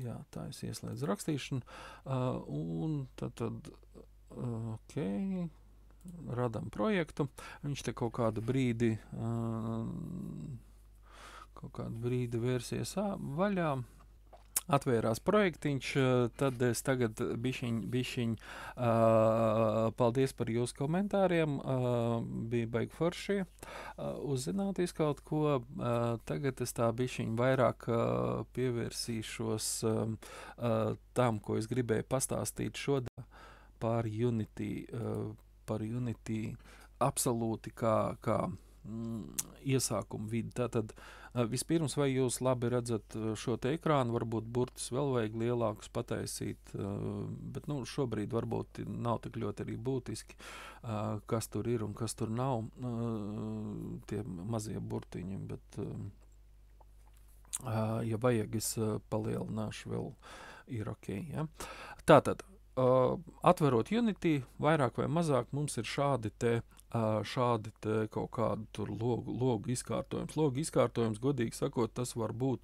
jā, tā es ieslēdzu rakstīšanu, un tad ok, radam projektu, viņš te kaut kādu brīdi vērsies vaļā, atvērās projektiņš, tad es tagad bišķiņ paldies par jūsu komentāriem, bija baigi forši uzzināties kaut ko, tagad es tā bišķiņ vairāk pievērsīšos tam, ko es gribēju pastāstīt šodien par Unity, absolūti kā iesākumu vidi. Tātad vispirms, vai jūs labi redzat šo te ekrānu, varbūt burtus vēl vajag lielākus pataisīt, bet šobrīd varbūt nav tik ļoti arī būtiski, kas tur ir un kas tur nav, tie mazie burtiņi, bet ja vajag, es palielināšu vēl, ir ok. Ja? Tātad, atverot Unity, vairāk vai mazāk mums ir šādi te kaut kādu tur logu izkārtojums. Logu izkārtojums, godīgi sakot, tas var būt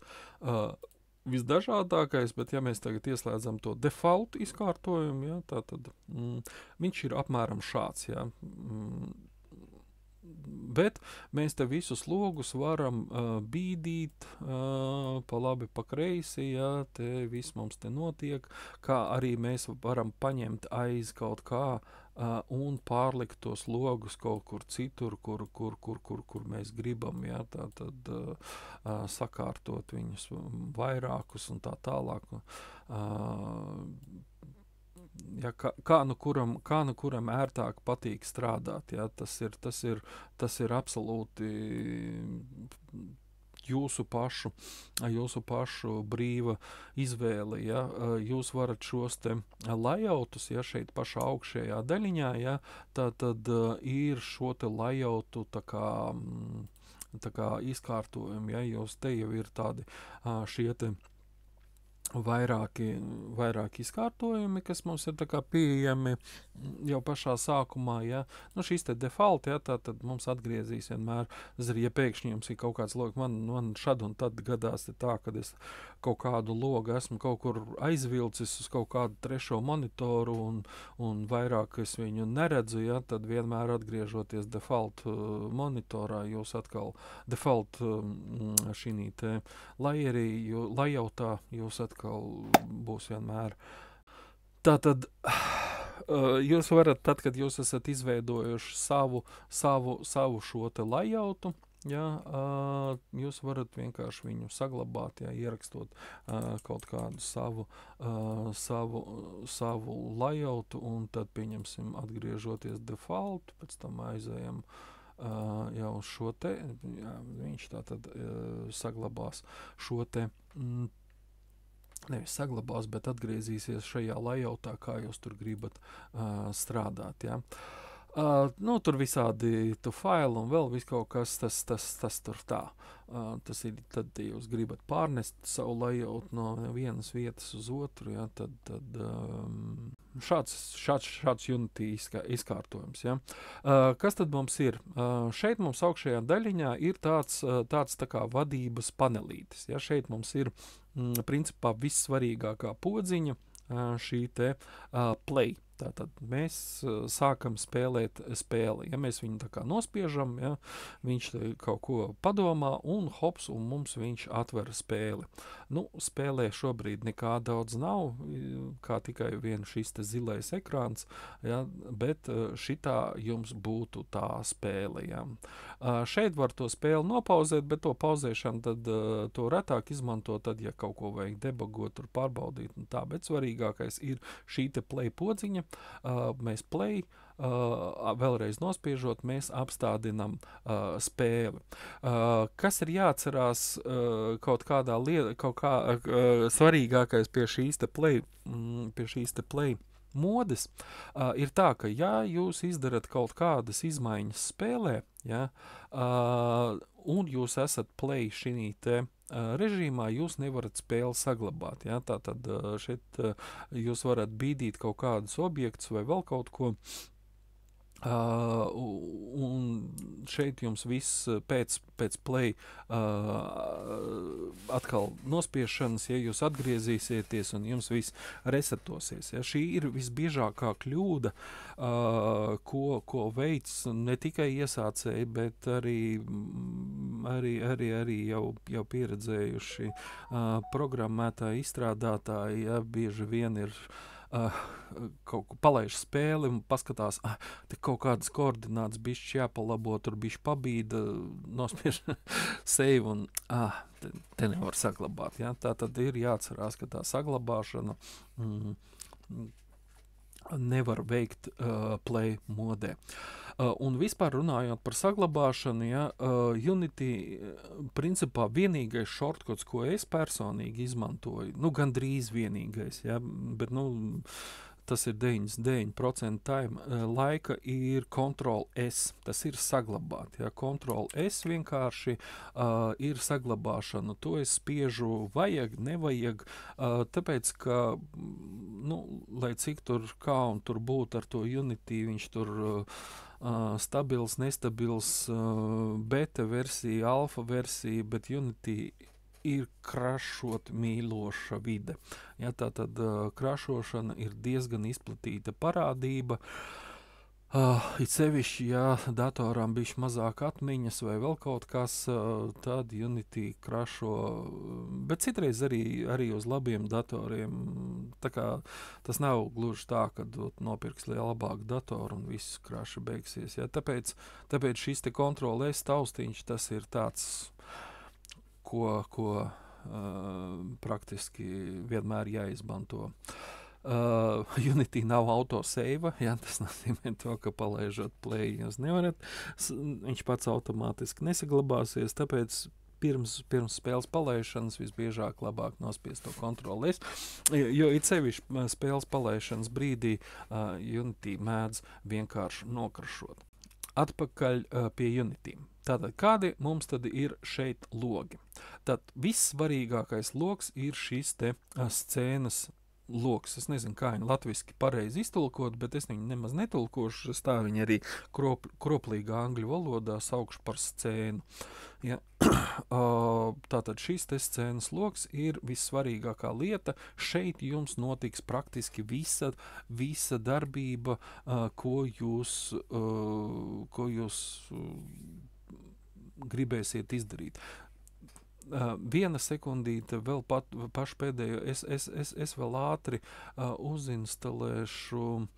visdažādākais, bet ja mēs tagad ieslēdzam to default izkārtojumu, ja, tad viņš ir apmēram šāds. Ja. Bet mēs te visus logus varam bīdīt pa labi, pa kreisi, ja, te viss mums te notiek, kā arī mēs varam paņemt aiz kaut kā un pārlikt tos logus kaut kur citur, kur mēs gribam, ja, tad sakārtot viņus vairākus un tā tālāk. Ja, kā nu kuram ērtāk patīk strādāt, ja, tas ir absolūti jūsu pašu brīva izvēle. Ja. Jūs varat šos te layoutus, ja šeit pašā augšējā daļiņā, ja, tad ir šo te layoutu tā kā izkārtojumi, ja, jūs te jau ir tādi šie te vairāki izkārtojumi, kas mums ir tā kā pieejami jau pašā sākumā, ja. Šīs te default, ja, tad mums atgriezīs vienmēr, ja pēkšņi jums ir kaut kāds logs, man šad un tad gadās tā, kad es kaut kādu logu esmu kaut kur aizvilcis uz kaut kādu trešo monitoru un vairāk es viņu neredzu, ja, tad vienmēr atgriežoties default monitorā, jūs atkal default šī te layoutā jūs atkal būs vienmēr. Tātad jūs varat, tad, kad jūs esat izveidojuši savu šo te layoutu, ja, jūs varat vienkārši viņu saglabāt, ja, ierakstot kaut kādu savu layoutu, un tad, pieņemsim, atgriežoties default, pēc tam aizējam jau šo te, jā, viņš tātad saglabās šo te nevis saglabās, bet atgriezīsies šajā layoutā, kā jūs tur gribat strādāt. Ja. Tur visādi tu failu un vēl viss kaut kas, tas tur tā. Tas ir, tad, ja jūs gribat pārnest savu layout no vienas vietas uz otru, ja, tad šāds Unity izkārtojums. Ja. Kas tad mums ir? Šeit mums augšējā daļiņā ir tāds tā kā vadības panelītis. Ja. Šeit mums ir principā vissvarīgākā podziņa šī te play. Tātad mēs sākam spēlēt spēli. Ja mēs viņu tā kā nospiežam, ja, viņš kaut ko padomā un hops, un mums viņš atver spēli. Spēlē šobrīd nekā daudz nav, kā tikai vien šis te zilais ekrāns, ja, bet šitā jums būtu tā spēle. Ja. Šeit var to spēli nopauzēt, bet to pauzēšanu tad to retāk izmanto, tad, ja kaut ko vajag debagot, tur pārbaudīt un tā, bet svarīgākais ir šī te play podziņa. Mēs play, vēlreiz nospiežot, mēs apstādinam spēli. Kas ir jāatcerās kaut kādā svarīgākais pie šīs te play modes, ir tā, ka ja jūs izdarat kaut kādas izmaiņas spēlē, ja, un jūs esat play šī te režīmā, jūs nevarat spēli saglabāt. Ja? Tātad šeit jūs varat bīdīt kaut kādus objektus vai vēl kaut ko, Un šeit jums viss pēc play atkal nospiešanas, ja jūs atgriezīsieties un jums viss resetosies. Ja. Šī ir visbiežākā kļūda, ko veids ne tikai iesācēji, bet arī jau pieredzējuši programmētāji, izstrādātāji, ja, bieži vien ir kaut ko palaiž spēli un paskatās, te kaut kādas koordinātas bišķi jāpalabo, tur bišķi pabīda, nospiež save un te nevar saglabāt. Ja? Tā tad ir jāatcerās, ka tā saglabāšana nevar veikt play modē. Un vispār runājot par saglabāšanu, ja, Unity principā vienīgais shortcuts, ko es personīgi izmantoju, gandrīz vienīgais, ja, bet, tas ir 99% time laika, ir Ctrl+S. Tas ir saglabāt. Ja? Ctrl+S vienkārši ir saglabāšana. To es spiežu vajag, nevajag, tāpēc, ka, lai cik tur kā un tur būtu ar to Unity, viņš tur stabils, nestabils, beta versija, alfa versija, bet Unity ir krašot mīloša vide. Ja, tā tad krašošana ir diezgan izplatīta parādība. It sevišķi, ja datoram bišķi mazāk atmiņas vai vēl kaut kas, tad Unity krašo, bet citreiz arī uz labiem datoriem. Tā kā tas nav gluži tā, ka nopirks labāku datoru un viss kraši beigsies. Ja. Tāpēc šis te Ctrl+S taustiņš, tas ir tāds, ko praktiski vienmēr jāizmanto. Unity nav autosave, ja, tas nozīmē to, ka palaižot play jūs nevarat, viņš pats automātiski nesaglabāsies, tāpēc pirms spēles palaišanas visbiežāk labāk nospiest to Ctrl+S, jo it sevišķi spēles palaišanas brīdī Unity mēdz vienkārši nokrašot. Atpakaļ pie Unity. Tātad, kādi mums tad ir šeit logi? Tad vissvarīgākais loks ir šis te scēnas loks. Es nezinu, kā viņu latviski pareizi iztulkot, bet es viņu nemaz netulkošu. Es tā viņu arī kroplīgā angļu valodā saukšu par scēnu. Ja. Tātad šis te scēnas loks ir vissvarīgākā lieta. Šeit jums notiks praktiski visa darbība, ko jūs gribēsiet izdarīt. Viena sekundīte, vēl pašu pēdējo, es vēl ātri uzinstalēšu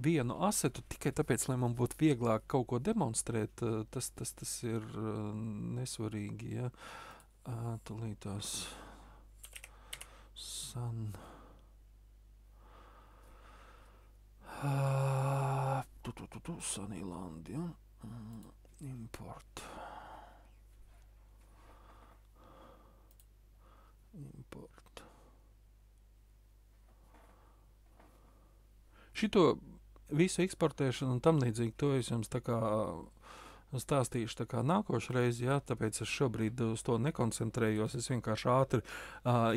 vienu asetu, tikai tāpēc, lai man būtu vieglāk kaut ko demonstrēt, tas ir nesvarīgi, ja. Tūlītās Sunnyland, ja. Import. Šito visu eksportēšanu un tam līdzīgi, to es jums tā kā stāstīšu tā kā nākošreiz, ja, tāpēc es šobrīd uz to nekoncentrējos, es vienkārši ātri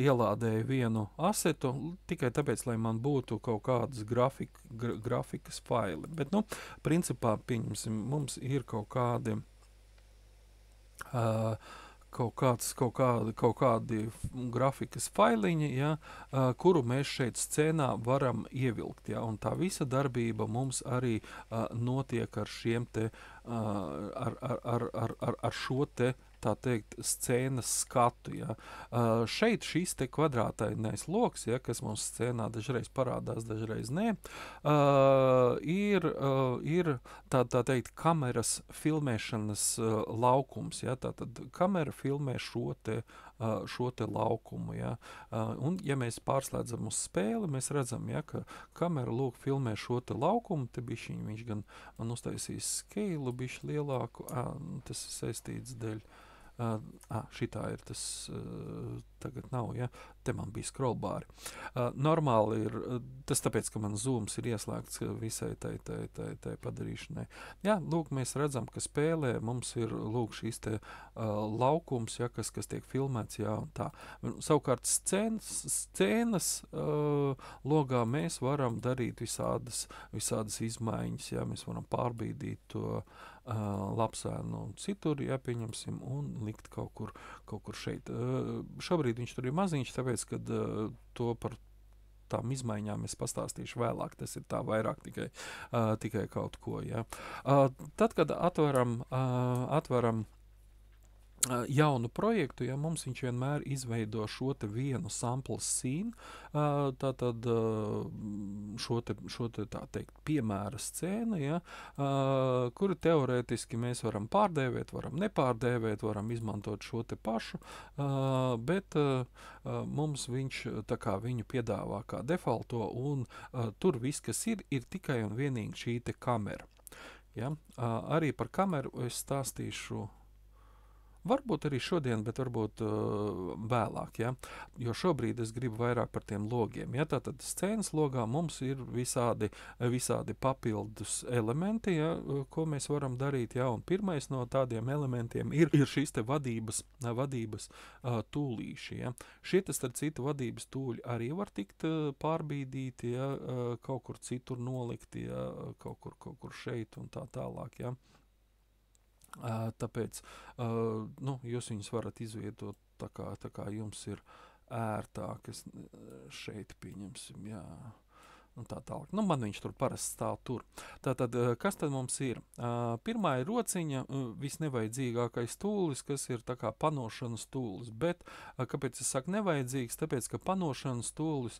ielādēju vienu asetu, tikai tāpēc, lai man būtu kaut kādas grafikas faili. Bet, principā, pieņemsim, mums ir kaut kādi grafikas failiņi, ja, kuru mēs šeit scēnā varam ievilkt. Ja, un tā visa darbība mums arī notiek ar šiem te, ar šo te, tā teikt, scēnas skatu. Ja. Šeit šis te kvadrātainais loks, ja, kas mums scēnā dažreiz parādās, dažreiz nē, ir tā teikt, kameras filmēšanas laukums. Ja. Tātad kamera filmē šo te laukumu. Ja. Un, ja mēs pārslēdzam uz spēli, mēs redzam, ja, ka kamera lūk filmē šo te laukumu, te bišķiņ viņš gan man uztaisīs skeilu bišķi lielāku, tas ir saistīts dēļ šitā ir tas, tagad nav, ja, te man bija scrollbāri. Normāli ir, tas tāpēc, ka man zooms ir ieslēgts visai tai padarīšanai. Jā, lūk, mēs redzam, ka spēlē mums ir, lūk, šīs te laukums, ja, kas tiek filmēts, jā, un tā. Savukārt scēnas logā mēs varam darīt visādas izmaiņas, jā, mēs varam pārbīdīt to lapsēnu citur, ja pieņemsim, un likt kaut kur šeit. Šobrīd viņš tur ir maziņš, tāpēc, kad to par tām izmaiņām es pastāstīšu vēlāk. Tas ir tā vairāk tikai kaut ko, ja. Tad, kad atveram jaunu projektu, ja mums viņš vienmēr izveido šo te vienu samples scene, tātad šo te tā teikt piemēra scēnu, ja, kuru teorētiski mēs varam pārdēvēt, varam nepārdēvēt, varam izmantot šo te pašu, bet mums viņš tā kā viņu piedāvā kā defaulto, un tur viss, kas ir tikai un vienīgi šī te kamera. Ja? Arī par kameru es stāstīšu varbūt arī šodien, bet varbūt vēlāk, ja? Jo šobrīd es gribu vairāk par tiem logiem. Ja? Tātad scēnas logā mums ir visādi papildus elementi, ja? Ko mēs varam darīt. Ja? Un pirmais no tādiem elementiem ir šīs te vadības tūlīši. Ja? Šie tas, starp citu, vadības tūļi arī var tikt pārbīdīti, ja? Kaut kur citur nolikti, ja? kaut kur šeit un tā tālāk. Ja? Tāpēc jūs viņus varat izvietot tā kā jums ir ērtāk. Es šeit pieņemsim, jā. Un tā tālāk. Man viņš tur parasti stāv tur. Tātad, kas tad mums ir? Pirmā ir rociņa, visnevajadzīgākais tūlis, kas ir tā kā panošanas tūlis. Bet, kāpēc es saku nevajadzīgs? Tāpēc, ka panošanas tūlis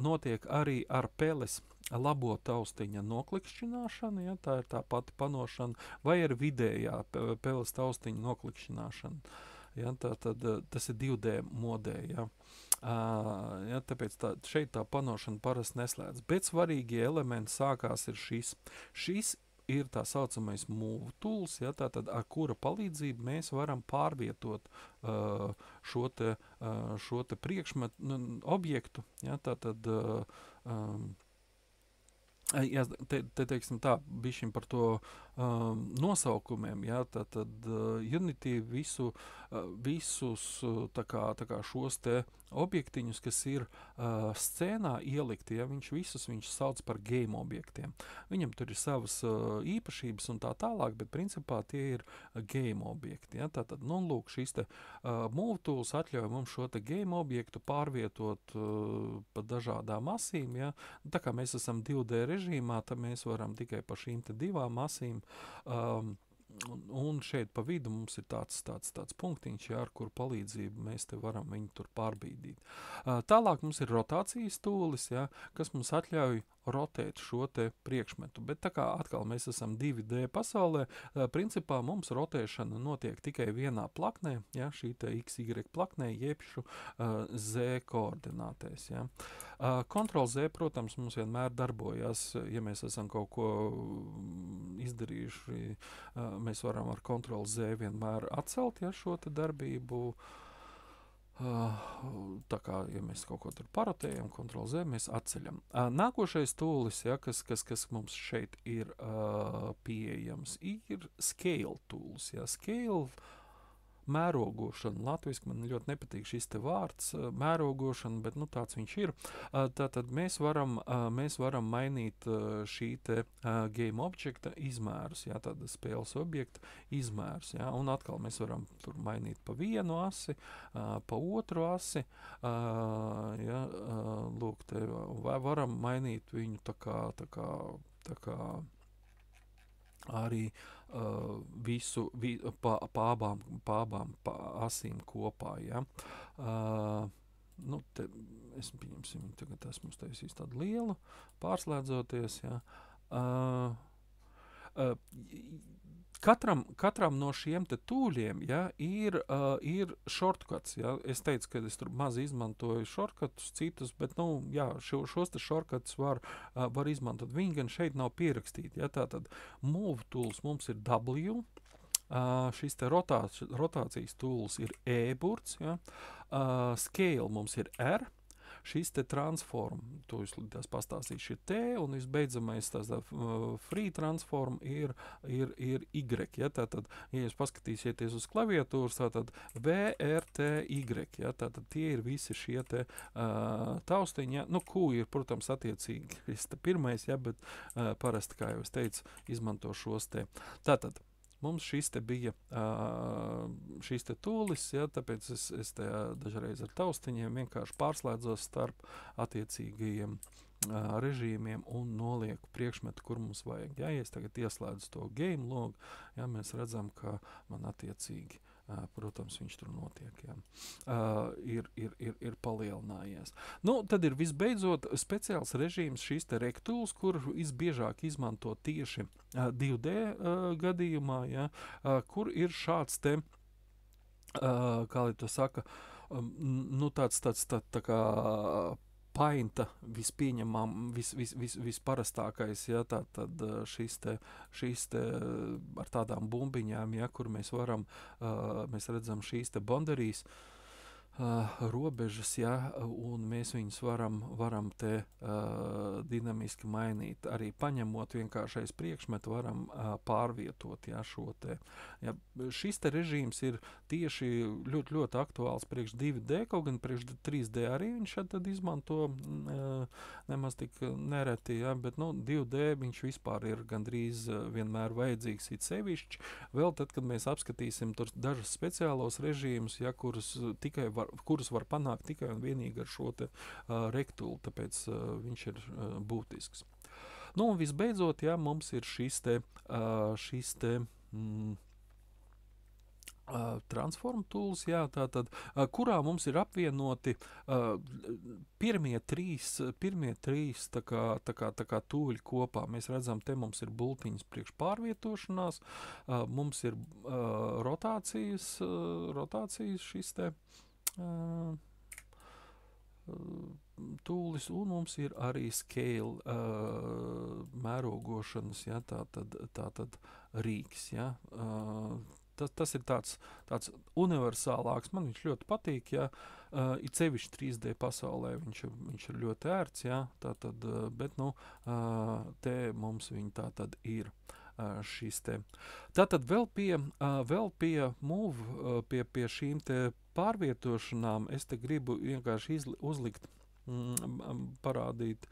notiek arī ar peles labo taustiņa noklikšķināšanu, ja, tā ir tā pati panošana, vai ar vidējā peles taustiņa noklikšķināšanu. Ja, tad tas ir 2D modē, ja. Ja, tāpēc šeit tā panošana parasti neslēdz. Bet svarīgie elementi sākās ir šis. Šis ir tā saucamais move tools, ja, tātad ar kura palīdzību mēs varam pārvietot šo te priekšmetu objektu, ja, tātad jā, te teiksim tā, bišķiņ par to nosaukumiem, jā, tad Unity visus tā kā šos te objektiņus, kas ir scēnā ielikti, ja, viņš sauc par game objektiem. Viņam tur ir savas īpašības un tā tālāk, bet principā tie ir game objekti, ja, tātad, lūk, šis te move tools atļauj mums šo te game objektu pārvietot pa dažādām asīm, ja, tā kā mēs esam 2D režīmā, tad mēs varam tikai pa šīm te divām asīm un šeit pa vidu mums ir tāds punktiņš, ja, ar kur palīdzību mēs te varam viņu tur pārbīdīt. Tālāk mums ir rotācijas tūlis, ja, kas mums atļauj rotēt šo te priekšmetu, bet tā kā atkal mēs esam 2D pasaulē, principā mums rotēšana notiek tikai vienā plaknē, ja, šī te XY plaknē, jebšu Z koordinātēs, ja. Ctrl Z, protams, mums vienmēr darbojas, ja mēs esam kaut ko izdarījuši, mēs varam ar Ctrl Z vienmēr atcelt, ja, šo te darbību. Tā kā, ja mēs kaut ko tur parotējam, Ctrl Z, mēs atceļam. Nākošais tūlis, ja, kas mums šeit ir pieejams, ir scale tūlis. Ja. Scale mērogošana, latviski man ļoti nepatīk šis te vārds, mērogošana, bet tāds viņš ir. Tātad mēs varam mainīt šī te game objekta izmērus, jā, tāda spēles objekta izmērus, jā, un atkal mēs varam tur mainīt pa vienu asi, pa otru asi, jā, lūk, te varam mainīt viņu tā kā arī pa abām asīm kopā, ja. Te es pieņemsim, tagad esmu uztaisījis tādu lielu, pārslēdzoties, ja. Katram no šiem te tūļiem, ja, ir shortcuts, ja. Es teicu, ka es tur maz izmantoju shortcutus citus, bet, jā, šos te shortcutus var izmantot. Viņi gan šeit nav pierakstīti, ja. Tātad move tools mums ir W, šis te rotācijas tools ir E-burts, ja? Scale mums ir R, šis te transform, to jūs tās pastāstīšu, ir T, un visbeidzamais tās free transform ir Y, ja? Tātad, ja jūs paskatīsieties uz klaviatūras, tātad V, R, T, Y, ja? Tātad tie ir visi šie te taustiņi, ja? Nu, Q ir, protams, attiecīgi, šis te pirmais, ja? Bet parasti, kā jau es teicu, izmanto šos te. Tātad, mums šis te bija šis te tūlis, ja, tāpēc es te dažreiz ar taustiņiem vienkārši pārslēdzos starp attiecīgajiem režīmiem un nolieku priekšmetu, kur mums vajag. Ja, ja es tagad ieslēdzu to game log, ja, mēs redzam, ka man attiecīgi, protams, viņš tur notiek, ja, ir palielinājies. Nu, tad ir visbeidzot speciāls režīms šīs te rectools, kur visbiežāk izmanto tieši 2D gadījumā, ja, kur ir šāds te, kā lai to saka, nu tā kā painta visparastākais, ja, tātad šis te ar tādām bumbiņām, ja, kur mēs varam, mēs redzam šīs te boundaries, robežas, ja, un mēs viņus varam te dinamiski mainīt. Arī paņemot vienkāršais priekšmetu, varam pārvietot, ja, šo te. Ja, šis te režīms ir tieši ļoti aktuāls priekš 2D, kaut gan priekš 3D arī viņš tad izmanto nemaz tik nereti, ja, bet, nu, 2D viņš vispār ir gandrīz vienmēr vajadzīgs it sevišķi. Vēl tad, kad mēs apskatīsim tur dažas speciālos režīmus, ja, kurus var panākt tikai un vienīgi ar šo te rectulu, tāpēc viņš ir būtisks. Nu, un visbeidzot, ja, mums ir šis te transform tools, jā, tātad, kurā mums ir apvienoti pirmie trīs tā kā tūļi kopā. Mēs redzam, te mums ir bultiņas priekš pārvietošanās, mums ir rotācijas šis te tūlis, un mums ir arī scale mērogošanas, ja, tātad rīks, ja. Tas ir tāds universālāks, man viņš ļoti patīk, ja, it sevišķi 3D pasaulē viņš ir ļoti ērts, ja, tātad, bet, nu, te mums viņi tātad ir šis te. Tātad vēl pie move, pie šīm te pārvietošanām, es te gribu vienkārši uzlikt, parādīt,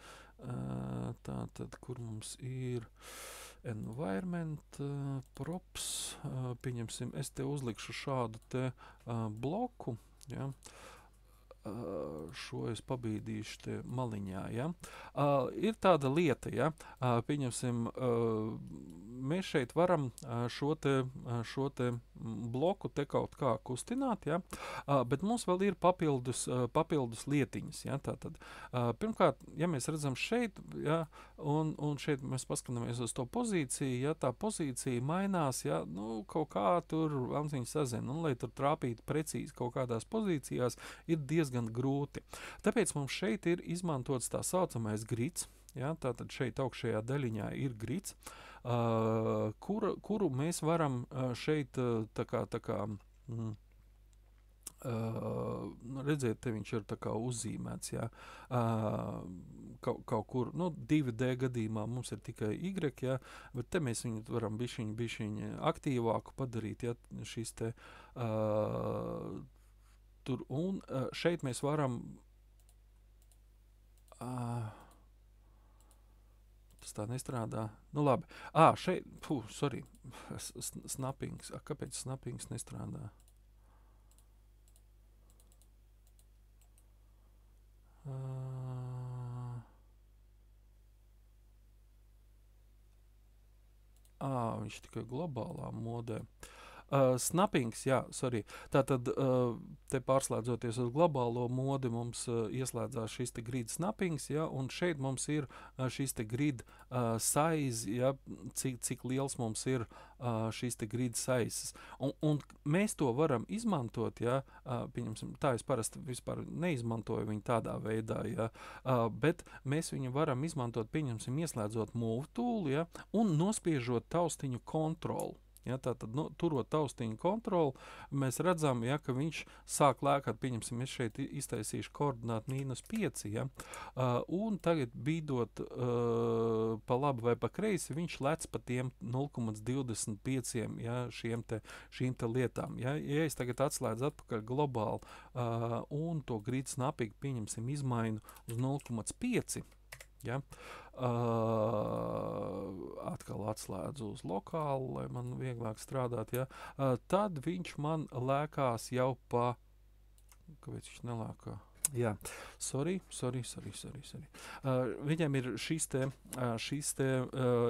tātad, kur mums ir environment, props, pieņemsim, es te uzlikšu šādu te bloku, ja. Šo es pabīdīšu te maliņā, ja. Ir tāda lieta, ja, pieņemsim, mēs šeit varam šo te bloku te kaut kā kustināt, ja, bet mums vēl ir papildus lietiņas, ja, tātad. Pirmkārt, ja mēs redzam šeit, ja, un šeit mēs paskatāmies uz to pozīciju, ja, tā pozīcija mainās, ja, nu, kaut kā tur velns sazina, un lai tur trāpītu precīzi kaut kādās pozīcijās, ir diezgan grūti. Tāpēc mums šeit ir izmantots tā saucamais grids, ja, tātad šeit augšējā daļiņā ir grids, kuru mēs varam šeit tā kā redzēt, te viņš ir tā kā uzzīmēts, ja, kaut kur, nu, 2D gadījumā mums ir tikai Y, ja, bet te mēs viņu varam bišķiņ aktīvāku padarīt, ja, šis te tur, un šeit mēs varam tas tā nestrādā. Nu labi. Šeit, sorry, snappings. Kāpēc snappings nestrādā? Viņš tikai globālā modē. Snappings, jā, sorry. Tātad, te pārslēdzoties uz globālo modi, mums ieslēdzās šis te grid snappings, ja, un šeit mums ir šis te grid size, ja, cik liels mums ir šis te grid sizes. Un mēs to varam izmantot, ja, pieņemsim, tā es parasti vispār neizmantoju viņu tādā veidā, ja, bet mēs viņu varam izmantot, pieņemsim, ieslēdzot move tool, ja, un nospiežot taustiņu kontrolu. Ja, tātad, nu, turot taustiņu kontroli, mēs redzam, ja, ka viņš sāk lēkāt, pieņemsim, es šeit iztaisīšu koordinātu -5, ja, un tagad bīdot pa labi vai pa kreisi, viņš lec pa tiem 0,25 ja, šīm te lietām. Ja, ja es tagad atslēdzu atpakaļ globāli un to grīdu snapīgi, pieņemsim, izmainu uz 0,5, ja, atkal atslēdzu uz lokālu, lai man vieglāk strādāt, ja, tad viņš man lēkās jau pa, kāpēc viņš nelēkā? Jā, sorry. Viņam ir šis te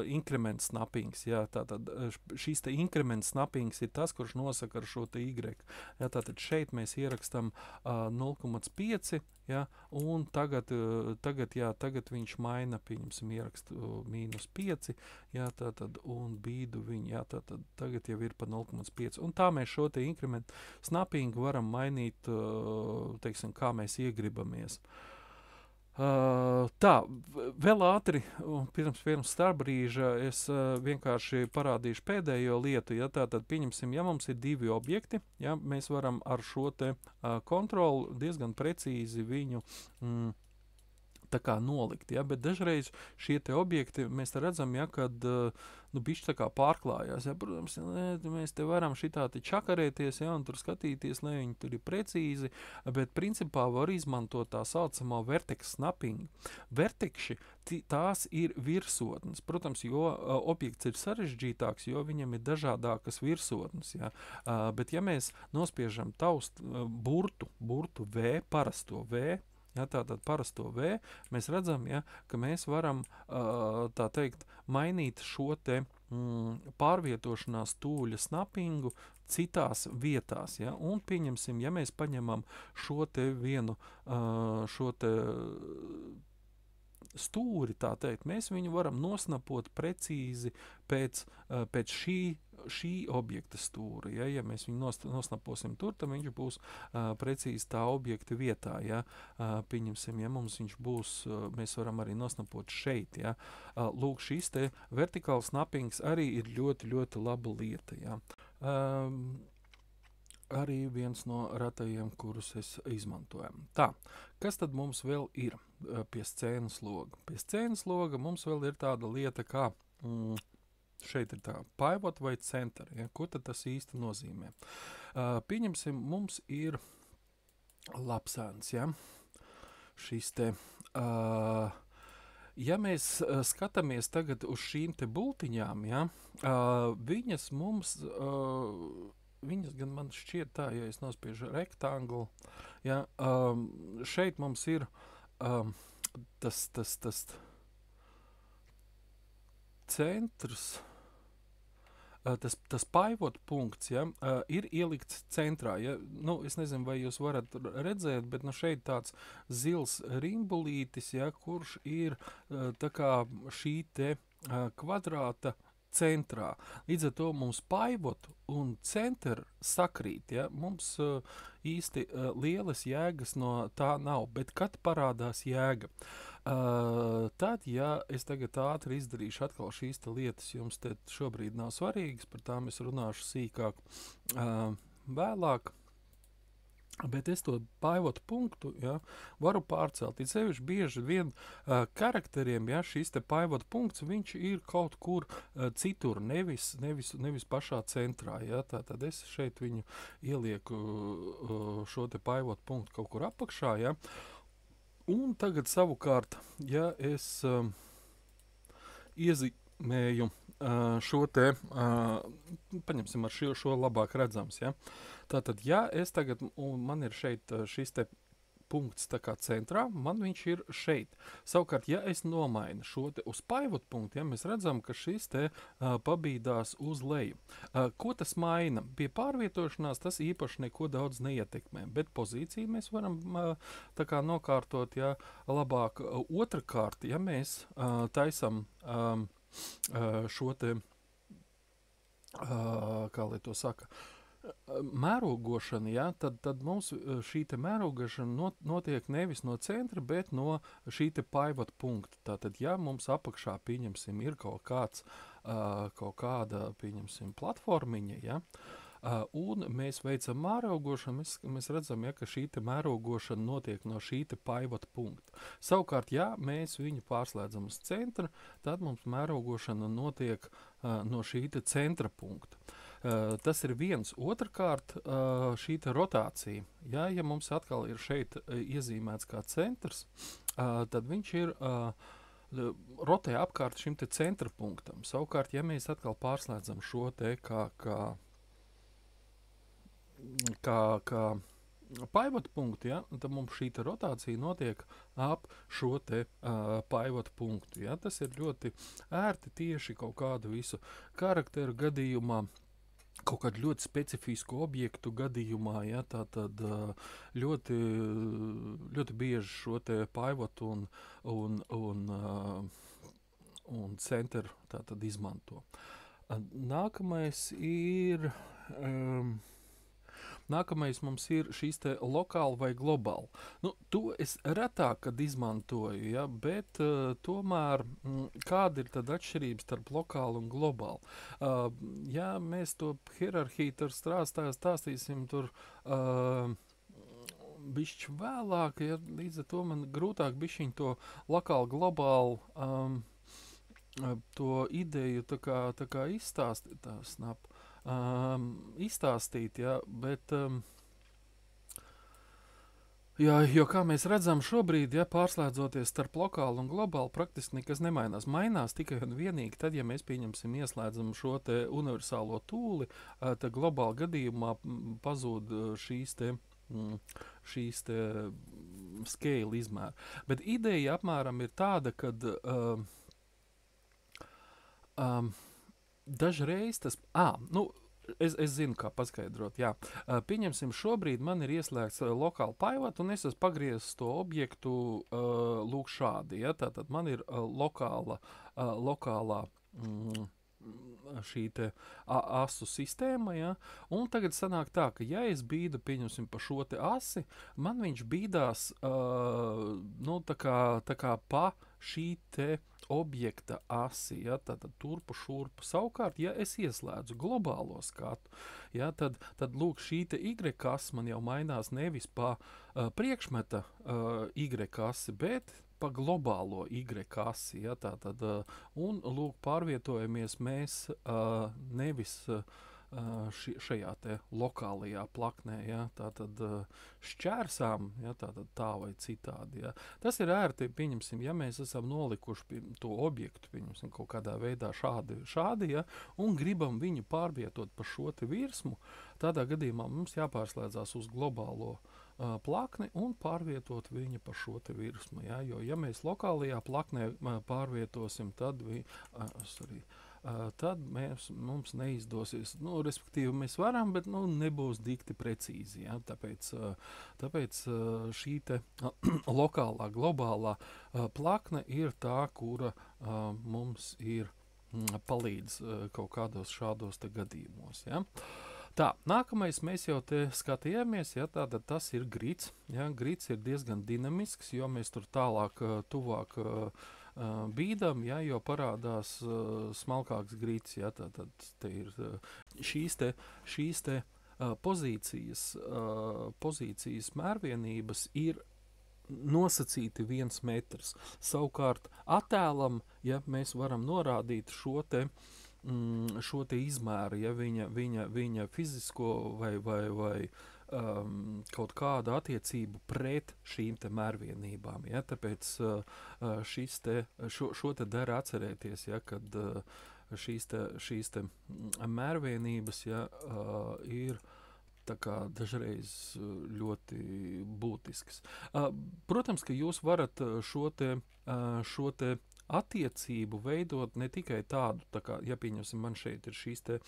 inkrements snappings, jā, tātad šis te inkrements snappings ir tas, kurš nosaka ar šo te Y. Jā, tātad šeit mēs ierakstam 0,5, ja, un tagad viņš maina, pieņemsim, ierakstu -5, ja, tātad, un bīdu viņu, ja, tātad tagad jau ir pa 0,5. Un tā mēs šo te inkrementu snappingu varam mainīt, teiksim, kā mēs iegribamies. Tā, vēl ātri, pirms starpbrīža es vienkārši parādīšu pēdējo lietu, ja tātad pieņemsim, ja mums ir divi objekti, ja, mēs varam ar šo te kontroli diezgan precīzi viņu tā kā nolikt, ja, bet dažreiz šie te objekti, mēs te redzam, ja, kad, nu, bišķi tā kā pārklājās, ja, protams, mēs te varam šitā te čakarēties, ja, un tur skatīties, lai viņi tur ir precīzi, bet principā var izmantot tā saucamo vertex snapping. Vertekši, tās ir virsotnes, protams, jo objekts ir sarežģītāks, jo viņam ir dažādākas virsotnes, ja, bet ja mēs nospiežam burtu V, parasto V, ja, tātad parasto V, mēs redzam, ja, ka mēs varam, tā teikt, mainīt šo te pārvietošanās tūļa snappingu citās vietās, ja, un pieņemsim, ja mēs paņemam šo te vienu, šo te stūri, tā teikt, mēs viņu varam nosnapot precīzi pēc šī objekta stūra. Ja, ja mēs viņu nosnaposim tur, tad viņš būs precīzi tā objekta vietā. Ja. Pieņemsim, ja mums viņš būs, mēs varam arī nosnapot šeit. Ja. Lūk, šis te vertikāls snappings arī ir ļoti, ļoti laba lieta. Ja. Arī viens no ratajiem, kurus es izmantoju. Tā, kas tad mums vēl ir pie scēnas loga? Pie scēnas loga mums vēl ir tāda lieta kā, šeit ir tā pivot vai center, ja? Ko tad tas īsti nozīmē? Pieņemsim, mums ir lapsēns, ja? Šis te, ja mēs skatāmies tagad uz šīm te bultiņām, ja? Viņas mums... Viņas gan man šķiet tā, ja es nospiežu rektanglu, ja, šeit mums ir tas centrs, tas pivot punkts, ja, ir ielikts centrā. Ja, nu, es nezinu, vai jūs varat redzēt, bet nu, šeit tāds zils rimbulītis, ja, kurš ir tā kā šī te kvadrāta centrā. Līdz ar to mums pivot un center sakrīt, ja? Mums īsti lielas jēgas no tā nav, bet kad parādās jēga? Tad, ja es tagad ātri izdarīšu atkal šīs te lietas, jums te šobrīd nav svarīgas, par tām es runāšu sīkāk vēlāk. Bet es to pivot punktu, ja, varu pārcelt. Ir sevišķi bieži vien karakteriem, ja, šis te pivot punkts, viņš ir kaut kur citur, nevis pašā centrā. Ja. Tātad es šeit viņu ielieku šo te pivot punktu kaut kur apakšā. Ja. Un tagad savukārt, ja es iezīmēju šo te, paņemsim ar šo labāk redzams, ja. Tātad, ja es tagad, un man ir šeit šis te punkts tā kā centrā, man viņš ir šeit. Savukārt, ja es nomainu šo te uz pivot punktu, ja mēs redzam, ka šis te pabīdās uz leju. Ko tas maina? Pie pārvietošanās tas īpaši neko daudz neietekmē, bet pozīciju mēs varam tā kā nokārtot, ja labāk. Otrakārt, ja mēs taisam šo te, kā lai to saka, mērogošana, ja, tad mums šī te mērogošana notiek nevis no centra, bet no šī te pivot punkta. Tātad, ja mums apakšā, pieņemsim, ir kaut kāds kaut kāda, pieņemsim, platformiņa, ja, un mēs veicam mērogošanu, mēs redzam, ja, ka šī te mērogošana notiek no šī te pivot punkta. Savukārt, ja mēs viņu pārslēdzam uz centra, tad mums mērogošana notiek no šī te centra punkta. Tas ir viens. Otrkārt, šī te rotācija. Ja mums atkal ir šeit iezīmēts kā centrs, tad viņš ir rotē apkārt šim te centra punktam. Savukārt, ja mēs atkal pārslēdzam šo te kā pivot punktu, ja, tad mums šī te rotācija notiek ap šo te pivot punktu. Ja. Tas ir ļoti ērti tieši kaut kādu visu karakteru gadījumā, kaut kādu ļoti specifisku objektu gadījumā, ja, tātad ļoti, ļoti bieži šo te pivotu un centru tātad izmanto. Nākamais mums ir šīs te lokāli vai globāli. Nu, to es retāk, kad izmantoju, ja, bet tomēr kāda ir tad atšķirības starp lokāli un globāli? Ja mēs to hierarhiju tur stāstīsim tur bišķi vēlāk, ja, līdz ar to man grūtāk bišķiņ to lokāli globāli to ideju tā kā izstāstīt, izstāstīt, ja, bet jo kā mēs redzam šobrīd, ja pārslēdzoties starp lokālu un globālu, praktiski nekas nemainās. Mainās tikai un vienīgi tad, ja mēs pieņemsim ieslēdzam šo te universālo tūli, tad globāla gadījumā pazūd šīs te scale izmēri. Bet ideja apmēram ir tāda, kad dažreiz tas... Es zinu, kā paskaidrot, jā. Pieņemsim, šobrīd man ir ieslēgts lokāli pivot, un es esmu pagriezis to objektu lūk šādi, ja. Tātad man ir lokālā šī te asu sistēma, ja, un tagad sanāk tā, ka ja es bīdu, pieņemsim, pa šo te asi, man viņš bīdās, tā kā pa šī te objekta asi, ja, tātad turpu šurpu. Savukārt, ja es ieslēdzu globālo skatu, ja, tad lūk šī te Y-kas man jau mainās nevis pa priekšmeta Y-kasi, bet pa globālo Y-kasi, ja, tātad, un lūk pārvietojamies mēs nevis šajā te lokālajā plaknē, ja, tātad šķērsām, ja, tātad tā vai citādi, ja. Tas ir ērti, pieņemsim, ja mēs esam nolikuši to objektu, pieņemsim, kaut kādā veidā šādi, ja, un gribam viņu pārvietot pa šo te virsmu, tādā gadījumā mums jāpārslēdzās uz globālo plakni un pārvietot viņu pa šo te virsmu, ja, jo ja mēs lokālajā plaknē pārvietosim, tad tad mums neizdosies, respektīvi mēs varam, bet nebūs dikti precīzi, ja? Tāpēc šī te lokālā, globālā plakne ir tā, kura mums ir palīdz kaut kādos šādos te gadījumos, ja? Tā, nākamais mēs jau te skatījāmies, ja, tātad tas ir grids, ja? Grids ir diezgan dinamisks, jo mēs tur tālāk, tuvāk bīdam, ja, jo parādās smalkāks grīds, ja, tad te ir šīs te pozīcijas mērvienības ir nosacīti 1 metrs. Savukārt attēlam, ja mēs varam norādīt šo te izmēru, ja viņa fizisko vai kaut kādu attiecību pret šīm te mērvienībām, ja, tāpēc šo te dara atcerēties, ja, kad šīs te mērvienības, ja, ir tā kā dažreiz ļoti būtisks. Protams, ka jūs varat šo te attiecību veidot ne tikai tādu, tā kā, ja pieņemsim, man šeit ir šīs te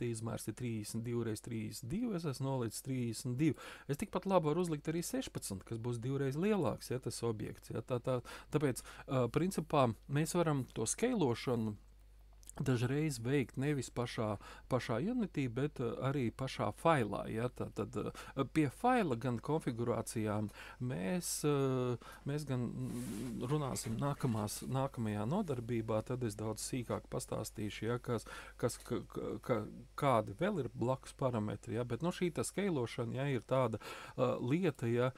izmērs ir 32 x 32, es esmu nolicis 32. Es tikpat labi varu uzlikt arī 16, kas būs 2 reiz lielāks, ja, tas objekts. Ja, tāpēc, principā, mēs varam to skeilošanu dažreiz veikt nevis pašā Unity, bet arī pašā failā. Ja? Tad pie faila gan konfigurācijām mēs gan runāsim nākamajā nodarbībā, tad es daudz sīkāk pastāstīšu, ja, kādi vēl ir blakus parametri. Ja? Bet šī skailošana ja, ir tāda lieta, ja,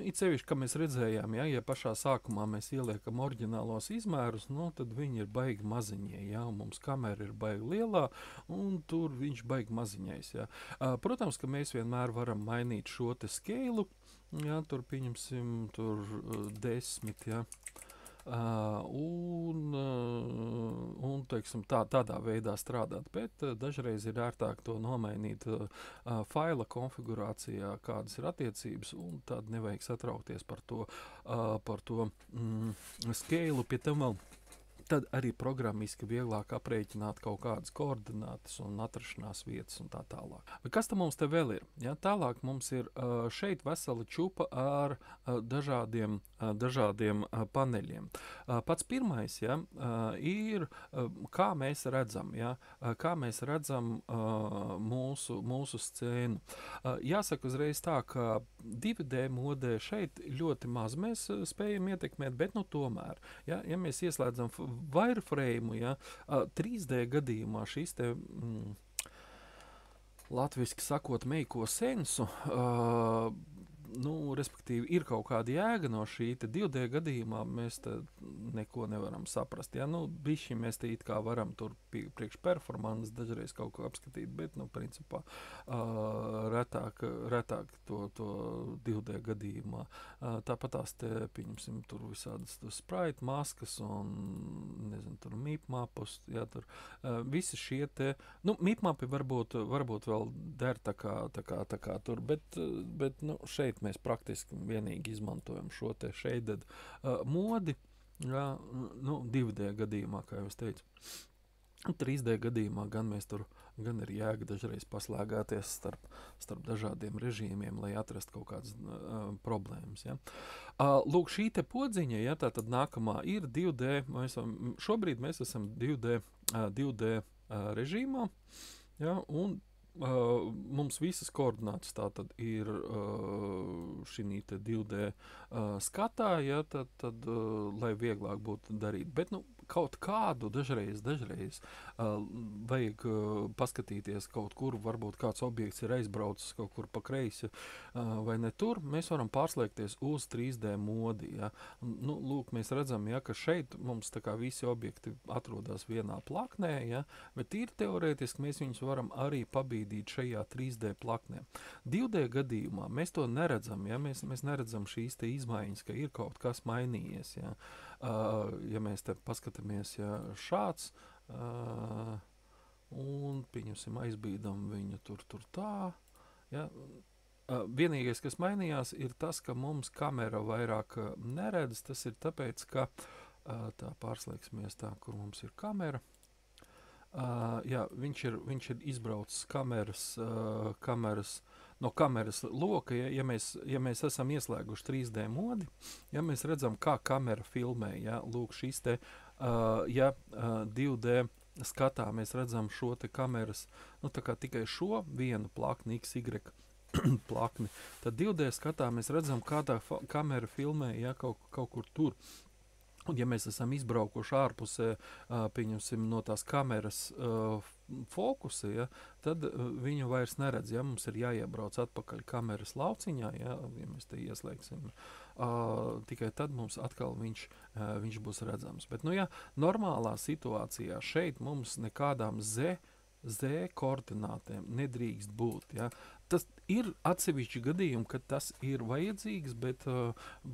it sevišķi, ka mēs redzējām, ja pašā sākumā mēs ieliekam oriģinālos izmērus, tad viņi ir baigi maziņi. Ja, mums kamera ir baigi lielā, un tur viņš baigi maziņais. Ja. Protams, ka mēs vienmēr varam mainīt šo te skēlu, ja, tur pieņemsim 10, ja. Un teiksim, tādā veidā strādāt, bet dažreiz ir ērtāk to nomainīt faila konfigurācijā, kādas ir attiecības, un tad nevajag satraukties par to skēlu, pie tam vēl. Tad arī programmiski vieglāk aprēķināt kaut kādas koordinātas un atrašanās vietas un tā tālāk. Kas tam mums te vēl ir? Ja, tālāk mums ir šeit vesela čupa ar dažādiem paneļiem. Pats pirmais ir, kā mēs redzam, kā mēs redzam mūsu scēnu. Jāsaka uzreiz tā, ka 2D modē šeit ļoti maz mēs spējam ietekmēt, bet tomēr, ja mēs ieslēdzam wireframe, ja, 3D gadījumā šis te, latviski sakot, meiko sensu, respektīvi, ir kaut kāda jēga no šī 2D gadījumā, mēs te neko nevaram saprast. Ja? Bišķi mēs te it kā varam tur priekš performances dažreiz kaut ko apskatīt, bet, principā, retāk to 2D gadījumā. Tāpat tās te, pieņemsim, tur visādas sprite maskas un, nezinu, tur mipmapus, ja, tur visi šie te, mipmapi varbūt vēl der tā kā tur, bet šeit mēs praktiski vienīgi izmantojam šo te shaded modi, jā, 2D gadījumā, kā jau es teicu. 3D gadījumā gan mēs tur, gan ir jēga dažreiz paslēgāties starp dažādiem režīmiem, lai atrastu kaut kādas problēmas. Ja. Lūk, šī te podziņa, ja, tātad nākamā ir 2D, šobrīd mēs esam 2D režīmā, ja, un mums visas koordinātas tātad ir šī te 2D skatā, ja, tad lai vieglāk būtu darīt. Bet, kaut kādu dažreiz vajag paskatīties kaut kur, varbūt kāds objekts ir aizbraucis kaut kur pa kreisi vai ne tur, mēs varam pārslēgties uz 3D modi. Ja. Lūk, mēs redzam, ja, ka šeit mums tā kā visi objekti atrodas vienā plaknē, ja, bet ir teorētiski mēs viņus varam arī pabīdīt šajā 3D plaknē. 2D gadījumā mēs to neredzam, ja, mēs neredzam šīs te izmaiņas, ka ir kaut kas mainījies, ja. Ja mēs te paskatāmies, ja šāds, un, pieņemsim, aizbīdam viņu tur tā, ja. Vienīgais, kas mainījās, ir tas, ka mums kamera vairāk neredz, tas ir tāpēc, ka, tā pārslēgsimies tā, kur mums ir kamera, jā, viņš ir izbraucis no kameras loka, ja mēs esam ieslēguši 3D modi, ja mēs redzam, kā kamera filmē, ja, lūk, šis te, ja 2D skatā mēs redzam šo te kameras, tā kā tikai šo vienu plakni, XY plakni, tad 2D skatā mēs redzam, kā tā kamera filmē, ja, kaut kur tur. Un, ja mēs esam izbraukuši ārpusē, pieņemsim, no tās kameras fokusa, ja, tad viņu vairs neredz. Ja, mums ir jāiebrauc atpakaļ kameras lauciņā, ja mēs te ieslēgsim, tikai tad mums atkal viņš būs redzams. Bet, ja normālā situācijā šeit mums nekādām Z koordinātēm nedrīkst būt, ja. Tas ir atsevišķi gadījumi, kad tas ir vajadzīgs, bet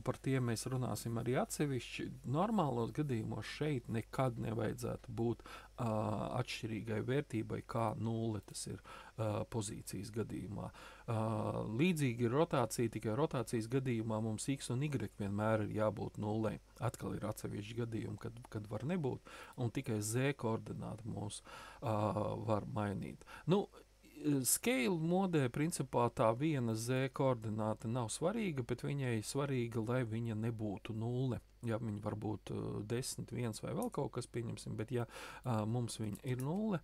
par tiem mēs runāsim arī atsevišķi. Normālos gadījumos šeit nekad nevajadzētu būt atšķirīgai vērtībai, kā 0 tas ir pozīcijas gadījumā. Līdzīgi ir rotācija, tikai rotācijas gadījumā mums X un Y vienmēr ir jābūt 0. Atkal ir atsevišķi gadījumi, kad var nebūt, un tikai Z koordināti mūs var mainīt. Scale modē principā tā viena Z koordināte nav svarīga, bet viņai svarīga, lai viņa nebūtu nulle. Ja viņa var būt 10, 1 vai vēl kaut kas pieņemsim, bet ja mums viņa ir nulle,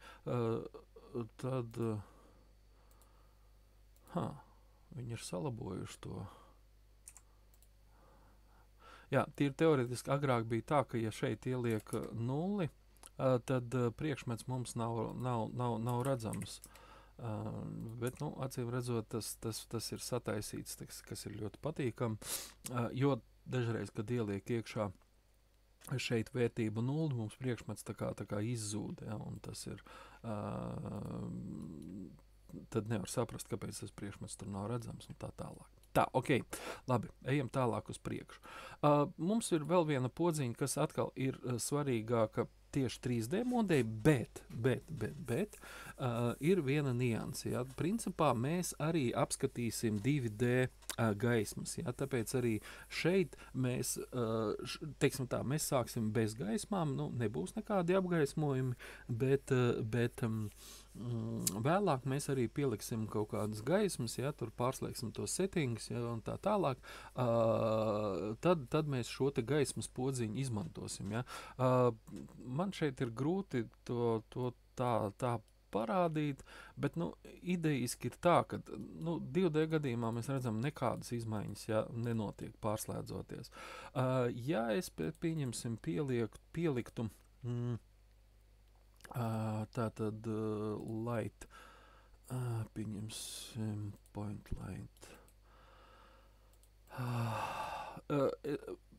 tad viņi ir salabojuši to. Jā, tīri teoretiski agrāk bija tā, ka ja šeit ieliek nulli, tad priekšmets mums nav redzams. Bet, acīm redzot, tas ir sataisīts, kas ir ļoti patīkam, jo dažreiz, kad ieliek iekšā šeit vērtību nulli, mums priekšmets tā kā izzūd, ja, un tas ir, tad nevar saprast, kāpēc tas priekšmets tur nav redzams un tā tālāk. Tā, ok, labi, ejam tālāk uz priekšu. Mums ir vēl viena podziņa, kas atkal ir svarīgāka tieši 3D modē, bet ir viena nianse. Ja? Principā mēs arī apskatīsim 2D gaismas. Ja? Tāpēc arī šeit mēs, teiksim tā, mēs sāksim bez gaismām, nebūs nekādi apgaismojumi, bet vēlāk mēs arī pieliksim kaut kādas gaismas, ja, tur pārslēgsim tos settingus, ja, un tā tālāk, tad mēs šo te gaismas podziņu izmantosim. Ja. Man šeit ir grūti to tā parādīt, bet idejiski ir tā, ka 2D gadījumā mēs redzam nekādas izmaiņas, ja nenotiek pārslēdzoties. Ja es pieņemsim pieliktu tātad light, pieņemsim point light.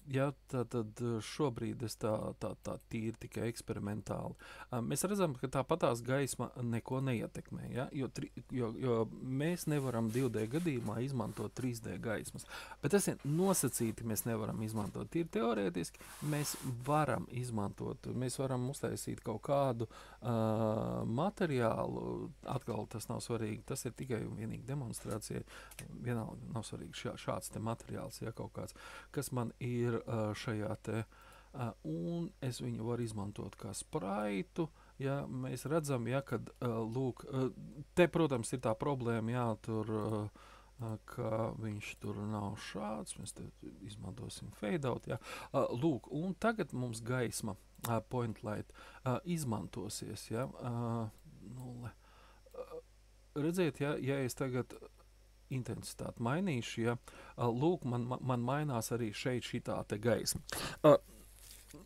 Ja, tātad šobrīd es tā tīri tikai eksperimentāli. Mēs redzam, ka tāpatās gaisma neko neietekmē, ja? jo mēs nevaram 2D gadījumā izmantot 3D gaismas. Bet tas ir nosacīti, mēs nevaram izmantot. Tīri teorētiski mēs varam izmantot, mēs varam uztaisīt kaut kādu materiālu, atkal tas nav svarīgi, tas ir tikai un vienīgi demonstrācija, vienalga nav svarīgi šāds te materiāls, ja kaut kāds, kas man ir šajā te, un es viņu varu izmantot kā spraitu, ja mēs redzam, ja, kad, lūk, te, protams, ir tā problēma, jā, tur, ka viņš tur nav šāds, mēs te izmantosim fade out, jā, lūk, un tagad mums gaisma, point light, izmantosies, ja, nulle. Redziet, ja es tagad intensitāti mainīšu, ja, lūk, man mainās arī šeit šitā te gaisma.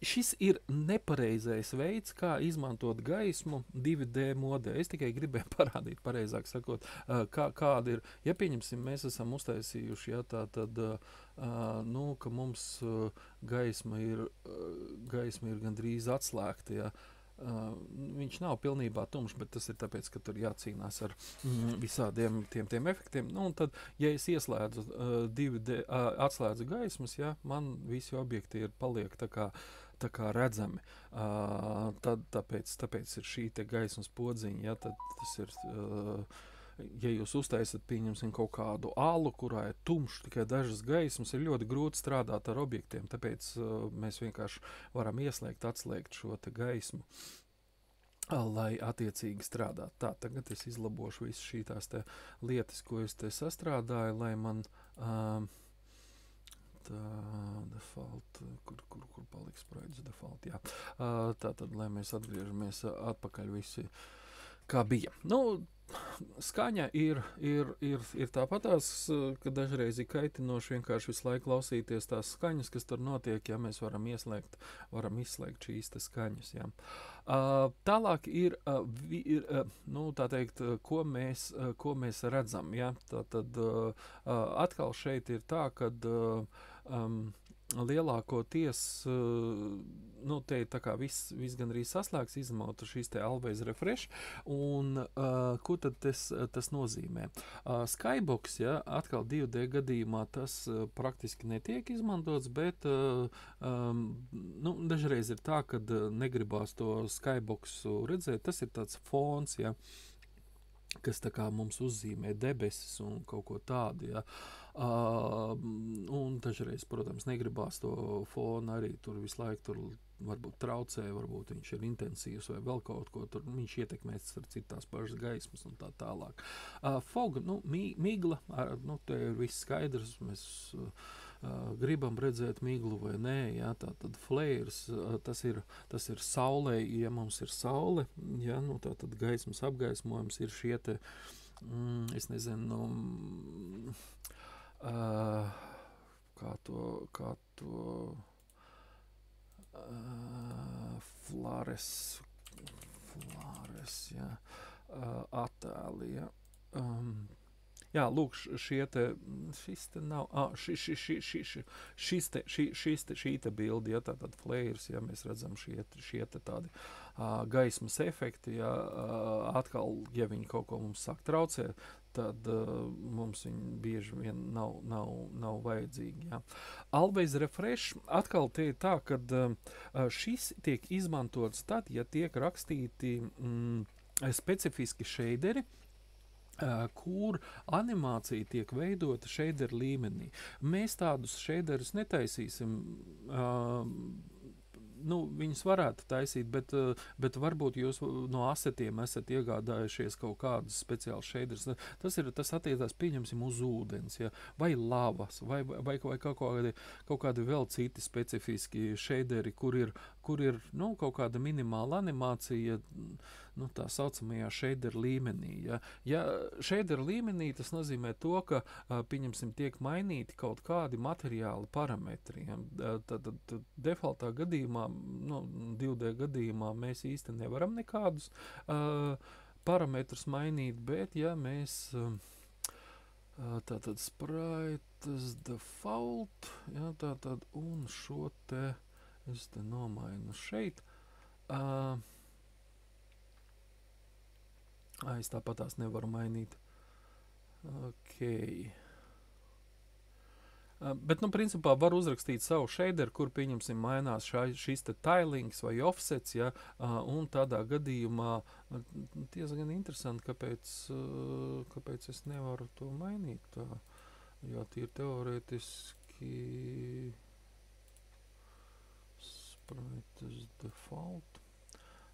Šis ir nepareizais veids, kā izmantot gaismu 2D modē. Es tikai gribēju parādīt, pareizāk sakot, kāda ir. Ja pieņemsim, mēs esam uztaisījuši, ja, tad, ka mums gaisma ir gandrīz atslēgta, ja. Viņš nav pilnībā tumšs, bet tas ir tāpēc, ka tur jācīnās ar visādiem tiem efektiem. Un tad, ja es ieslēdzu atslēdzu gaismas, ja, man visi objekti paliek tā kā redzami. Tāpēc ir šī te gaismas podziņa, ja, tad tas ir... Ja jūs uztaisat, pieņemsim, kaut kādu alu, kurā ir tumšs, tikai dažas gaismas, ir ļoti grūti strādāt ar objektiem, tāpēc mēs vienkārši varam ieslēgt, atslēgt šo te gaismu, lai attiecīgi strādātu. Tā, tagad es izlabošu visu šīs te lietas, ko es te sastrādāju, lai man tā default, kur paliks sprites default, jā. Tātad, lai mēs atgriežamies atpakaļ visi, kā bija. Skaņa ir tāpatās, ka dažreiz ir kaitinoši vienkārši visu laiku klausīties tās skaņas, kas tur notiek, ja mēs varam izslēgt šīs te skaņas, jā. Tālāk ir tā teikt, ko mēs redzam, ja. Tātad atkal šeit ir tā, kad lielākoties, te ir tā kā viss gandrīz saslēgs, izmanto šīs te always refresh, un ko tad tas nozīmē? Skybox, ja, atkal 2D gadījumā tas praktiski netiek izmantots, bet dažreiz ir tā, kad negribās to Skyboxu redzēt, tas ir tāds fons, ja, kas tā kā mums uzzīmē debesis un kaut ko tādu, ja. Un dažreiz, protams, negribās to fonu arī tur visu laiku tur varbūt traucē, varbūt viņš ir intensīvs vai vēl kaut ko tur, viņš ietekmēs ar citās pašas gaismas un tā tālāk. Fog, migla, te ir viss skaidrs, mēs gribam redzēt miglu vai nē, jā, tātad flares, tas ir saulē, ja mums ir saule, jā, tātad gaismas apgaismojums ir šie te, es nezinu, kā to flares, jā, attēli, jā. Jā, lūk, šī te bildi, ja, tātad flares, ja mēs redzam šie te tādi gaismas efekti, ja, atkal, ja viņi kaut ko mums sāk traucēt, tad mums viņi bieži vien nav vajadzīgi. Ja. Always refresh, atkal te ir tā, ka šis tiek izmantots tad, ja tiek rakstīti specifiski šeideri, kur animācija tiek veidota šeideru līmenī. Mēs tādus šeiderus netaisīsim, viņus varētu taisīt, bet varbūt jūs no asetiem esat iegādājušies kaut kādus speciālus šeiderus. Tas attiecās, pieņemsim, uz ūdens, ja, vai lavas, vai kaut kādi vēl citi specifiski šeideri, kur ir kaut kāda minimāla animācija, tā saucamajā šeideru līmenī. Ja šeideru līmenī tas nozīmē to, ka, pieņemsim, tiek mainīti kaut kādi materiāli parametri. Ja? Tad defaultā gadījumā, 2D gadījumā mēs īsti nevaram nekādus parametrus mainīt, bet ja mēs tātad sprites default, ja, tātad un šo te es te nomainu šeit, es tāpat tās nevaru mainīt. Ok. Bet, principā var uzrakstīt savu shader, kur, pieņemsim, mainās šis te tilings vai offsets, ja, un tādā gadījumā diezgan interesanti, kāpēc es nevaru to mainīt tā, jo tīri teorētiski sprites default.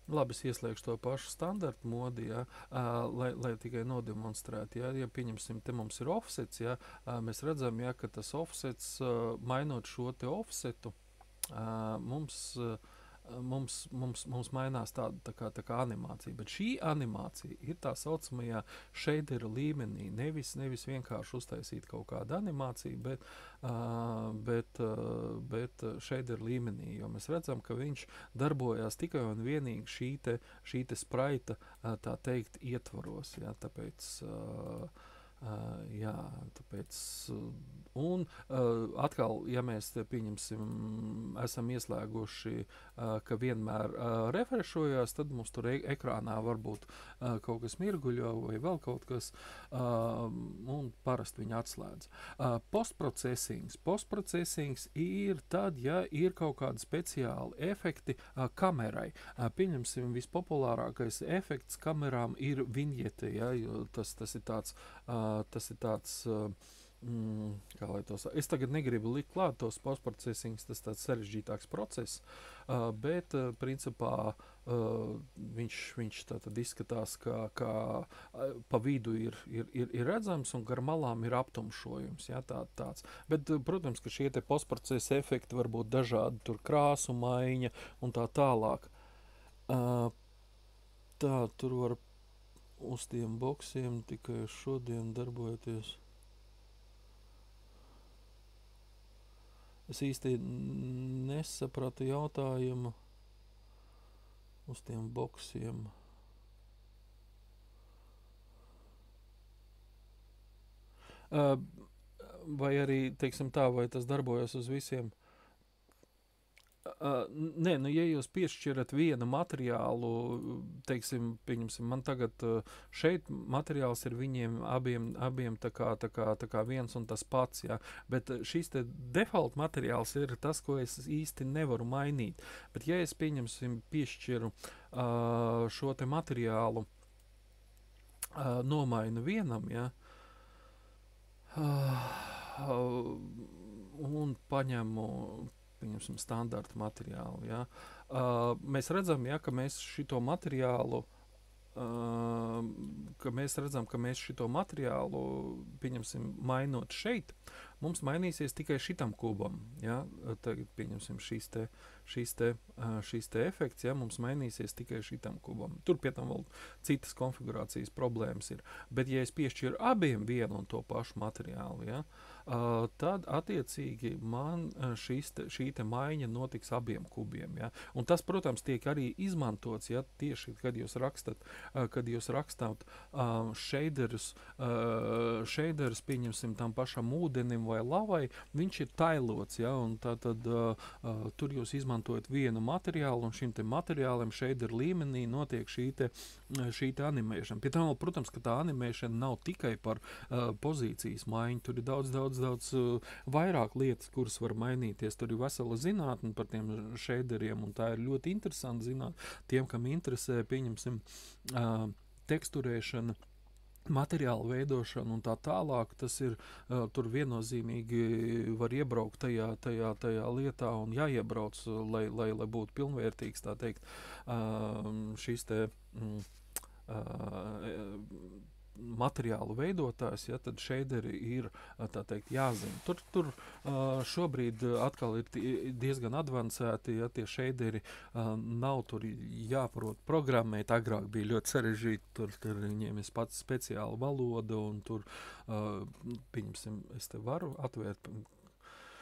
Labi, es ieslēgšu to pašu standartu modi, ja, lai tikai nodemonstrētu. Ja, pieņemsim, te mums ir offsets, ja, mēs redzam, ja, ka tas offsets, mainot šo te offsetu, mums mainās tā kā animācija. Bet šī animācija ir tā saucamajā šeideru līmenī. Nevis vienkārši uztaisīt kaut kādu animāciju, bet šeideru līmenī. Jo mēs redzam, ka viņš darbojās tikai un vienīgi šī te spraita, tā teikt, ietvaros. Ja, tāpēc... un atkal, ja mēs te pieņemsim, esam ieslēguši, ka vienmēr refrešojās, tad mums tur ekrānā varbūt kaut kas mirguļo vai vēl kaut kas, un parasti viņi atslēdz. Postprocessings ir tad, ja ir kaut kādi speciāli efekti kamerai. Pieņemsim, vispopulārākais efekts kamerām ir viņete, ja, jo tas ir tāds kā lai to saka. Es tagad negribu likt klāt tos postprocessings, tas tāds sarežģītāks process, bet principā viņš tātad izskatās, ka pa vidu ir redzams un gar malām ir aptumšojums, ja, tāds. Bet, protams, ka šie te postprocesa efekti var būt dažādi, tur krāsu maiņa un tā tālāk. Tur var uz tiem boksiem tikai šodien darbojoties. Es īsti nesapratu jautājumu uz tiem boksiem. Vai arī, teiksim tā, vai tas darbojas uz visiem? Nē, ja jūs piešķirat vienu materiālu, teiksim, pieņemsim, man tagad šeit materiāls ir viņiem abiem tā kā viens un tas pats, jā, bet šis te default materiāls ir tas, ko es īsti nevaru mainīt, bet ja es, pieņemsim, piešķiru šo te materiālu, nomainu vienam, jā, un paņemu pieņemsim, standarta materiālu. Ja. Mēs redzam, ja, ka mēs šito materiālu ka mēs redzam, ka mēs šito materiālu, pieņemsim, mainot šeit, mums mainīsies tikai šitam kubam. Ja? Tagad, pieņemsim, šīs te efekts, ja? Mums mainīsies tikai šitam kubam. Tur pie tam vēl citas konfigurācijas problēmas ir. Bet, ja es piešķiru abiem vienu un to pašu materiālu, ja? Tad, attiecīgi, man šī te maiņa notiks abiem kubiem. Ja? Un tas, protams, tiek arī izmantots, ja? Tieši, kad jūs rakstāt shaderus, pieņemsim, tam pašam ūdenim vai lavai, viņš ir tailots, ja? Un tad tur jūs izmantojat vienu materiālu, un šim te materiālam shader līmenī notiek šī te animēšana. Pie tam, protams, ka tā animēšana nav tikai par pozīcijas maiņu, tur ir daudz vairāk lietas, kuras var mainīties. Tur ir vesela zinātne par tiem shaderiem, un tā ir ļoti interesanti zināt tiem, kam interesē, pieņemsim, teksturēšana, materiālu veidošana un tā tālāk. Tas ir, tur viennozīmīgi var iebraukt tajā lietā un jāiebrauc, lai būtu pilnvērtīgs, tā teikt, šīs te materiālu veidotājs, ja, tad shaderi ir, tā teikt, jāzina. Tur šobrīd atkal ir diezgan advancēti, ja tie shaderi nav tur jāprot programmēt. Agrāk bija ļoti sarežģīti, tur viņiem ir pats speciāla valoda, un tur, pieņemsim, es te varu atvērt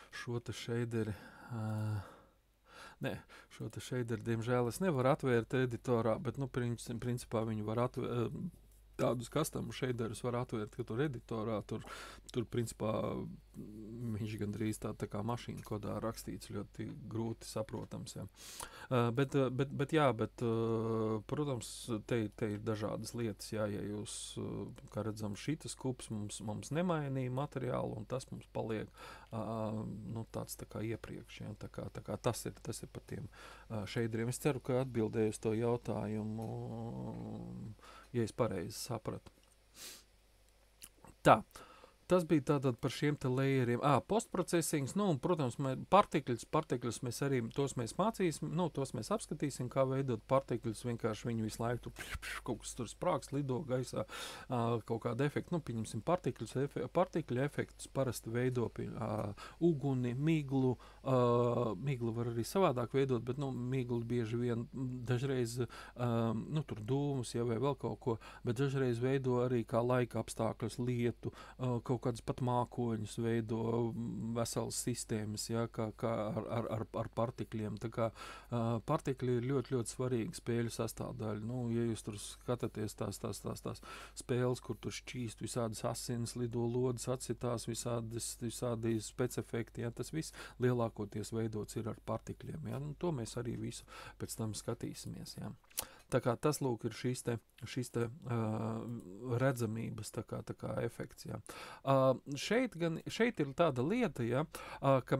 šo te shaderi. Nē, šo te shaderi, diemžēl, es nevaru atvērt editorā, bet, nu, principā viņu var atvērt. Tādus custom shaderus var atvērt, ka tur editorā, tur principā viņš gandrīz tā kā mašīna kodā rakstīts, ļoti grūti saprotams. Ja. Bet, protams, te ir dažādas lietas, ja jūs, kā redzam, šitas kups mums nemainīja materiālu, un tas mums paliek tāds tā kā iepriekš. Ja. Tā kā tas ir par tiem shaderiem. Es ceru, ka atbildēju uz to jautājumu, ja es pareizi sapratu. Tā, tas bija tātad par šiem te layeriem. Postprocessings, nu, un, protams, partikļus mēs arī, tos mēs mācīsim, nu, tos mēs apskatīsim, kā veidot partikļus, vienkārši viņu visu laiku kaut kas tur sprāks, lido gaisā, kaut kāda efekta, nu, pieņemsim partikļu efektus parasti veido uguni, miglu var arī savādāk veidot, bet, nu, miglu bieži vien dažreiz, nu, tur dūmus, ja, vai vēl kaut ko, bet dažreiz veido arī kā laika apstākļus, lietu, kaut kādas pat mākoņus veido veselas sistēmas, ja, kā ar partikļiem. Tā kā partikļi ir ļoti, ļoti svarīgi spēļu sastāvdaļa. Nu, ja jūs tur skatāties tās spēles, kur tur šķīst visādas asinis, lido lodas, atsitās visādi specefekti, ja, tas viss lielākoties veidots ir ar partikļiem. Ja. Nu, to mēs arī visu pēc tam skatīsimies. Ja. Tā kā tas, lūk, ir šīs te redzamības tā kā efekts, jā. Šeit ir tāda lieta, jā, ka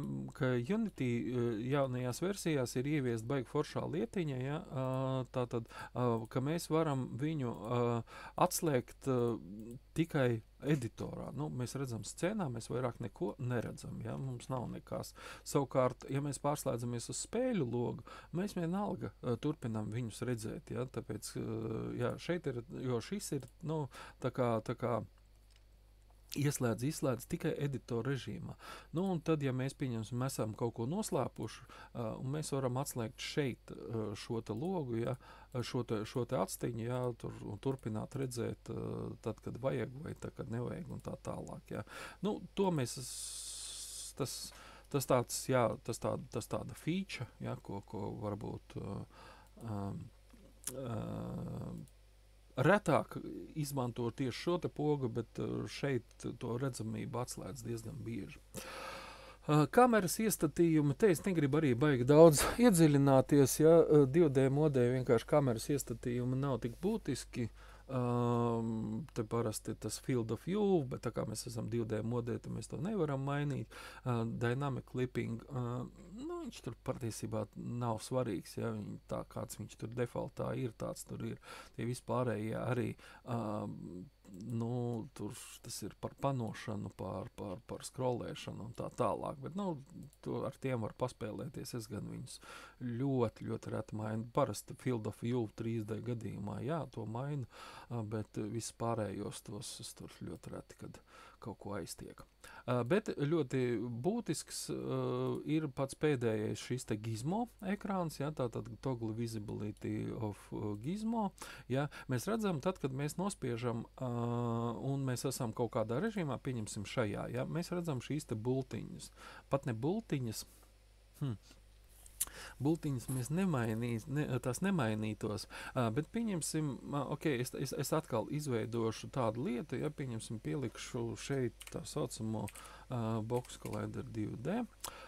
Unity jaunajās versijās ir ieviest baigi foršā lietiņa, jā, tātad, ka mēs varam viņu atslēgt tikai editorā. Nu, mēs redzam scenā, mēs vairāk neko neredzam, ja? Mums nav nekas. Savukārt, ja mēs pārslēdzamies uz spēļu logu, mēs vienalga turpinām viņus redzēt, ja? Tāpēc, jā, šeit ir, jo šis ir, nu, tā kā izslēdz tikai editora režīmā. Nu, un tad, ja mēs pieņemsim, mēs esam kaut ko noslēpuši, un mēs varam atslēgt šeit šo te logu, ja, šo te atstiņu, ja, un turpināt redzēt tad, kad vajag, vai tad, kad nevajag, un tā tālāk. Ja. Nu, to mēs, tas tāda feature, ja, ko varbūt retāk izmanto tieši šo te pogu, bet šeit to redzamību atslēdz diezgan bieži. Kameras iestatījumi, te es negribu arī baigi daudz iedziļināties, ja 2D modē vienkārši kameras iestatījumi nav tik būtiski. Te parasti tas field of view, bet tā kā mēs esam 2D modē, tad mēs to nevaram mainīt. Dynamic clipping, nu, viņš tur patiesībā nav svarīgs, ja tā kāds viņš tur defaultā ir, tāds tur ir. Tie vispārējie arī tur tas ir par panošanu, par scrollēšanu un tā tālāk, bet, ar tiem var paspēlēties, es gan viņus ļoti, ļoti reti mainu, parasti Field of View 3D gadījumā, jā, to mainu, bet viss pārējos tos es tur ļoti reti, kad kaut ko aiztiek. Bet ļoti būtisks ir pats pēdējais šis te Gizmo ekrāns, ja, tātad Toggle Visibility of Gizmo. Ja, mēs redzam, tad, kad mēs nospiežam un mēs esam kaut kādā režīmā, pieņemsim šajā, ja, mēs redzam šīs te bultiņas. Pat ne bultiņas, bultiņas mēs tās nemainītos, bet pieņemsim, es atkal izveidošu tādu lietu, ja pieņemsim, pielikšu šeit tā saucamo Box Collider 2D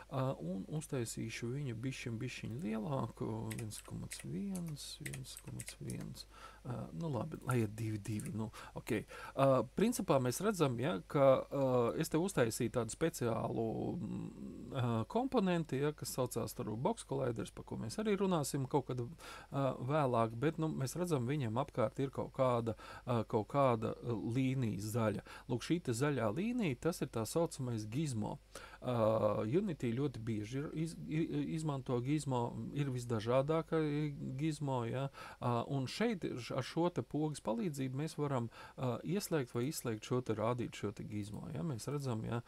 un uztaisīšu viņu bišķiņ lielāku, 1,1, 1,1, labi, lai ir 2,2, principā mēs redzam, ja, ka es te uztaisīju tādu speciālu komponenti, ja, kas saucās tur Box Colliders, par ko mēs arī runāsim kaut kad vēlāk, bet, mēs redzam, viņam apkārt ir kaut kāda līnijas zaļa. Lūk, šī te zaļā līnija, tas ir tā saucamais Gizmo. Unity ļoti bieži izmanto Gizmo, ir visdažādākā Gizmo, ja, un šeit ar šo te pogas palīdzību mēs varam ieslēgt vai izslēgt šo te rādīt šo te Gizmo, ja, mēs redzam, ja,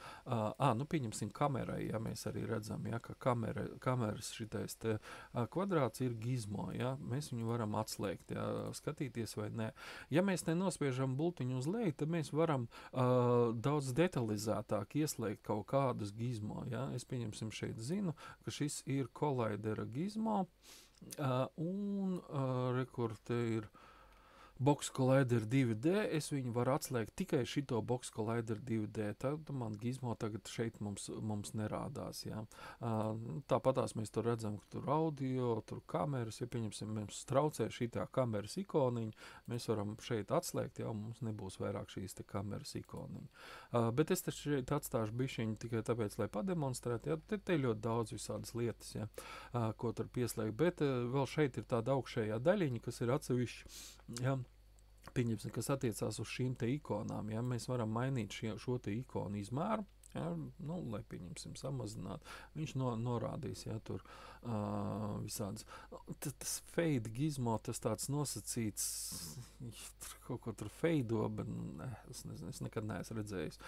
pieņemsim kamerai, ja, mēs arī redzam, ja, ka kameras šitais te kvadrāts ir Gizmo, ja, mēs viņu varam atslēgt, ja, skatīties vai nē. Ja mēs nenospiežam bultiņu uz leju, tad mēs varam daudz detalizētāk ieslēgt kaut kādus Gizmo, ja? Es pieņemsim šeit zinu, ka šis ir Collidera Gizmo, un rekord ir Box Collider 2D, es viņu varu atslēgt tikai šito Box Collider 2D, tad man Gizmo tagad šeit mums nerādās, ja. Tāpatās mēs tur redzam, ka tur audio, tur kameras, ja pieņemsim, mums traucē šitā kameras ikoniņa, mēs varam šeit atslēgt, ja, un mums nebūs vairāk šīs te kameras ikoniņa. Bet es taču šeit atstāšu bišķiņu tikai tāpēc, lai pademonstrētu, ja, te ļoti daudz visādas lietas, ja, ko tur pieslēgt, bet vēl šeit ir tāda augšējā daļiņa, kas ir atsevišķi, ja, pieņemsim, kas attiecās uz šīm te ikonām, ja, mēs varam mainīt šo te ikonu izmēru, ja, lai pieņemsim samazināt, viņš norādīs, ja, tur visādas. Tas fade Gizmo, tas tāds nosacīts, kaut ko tur feido, bet es nezinu, es nekad neesmu redzējis,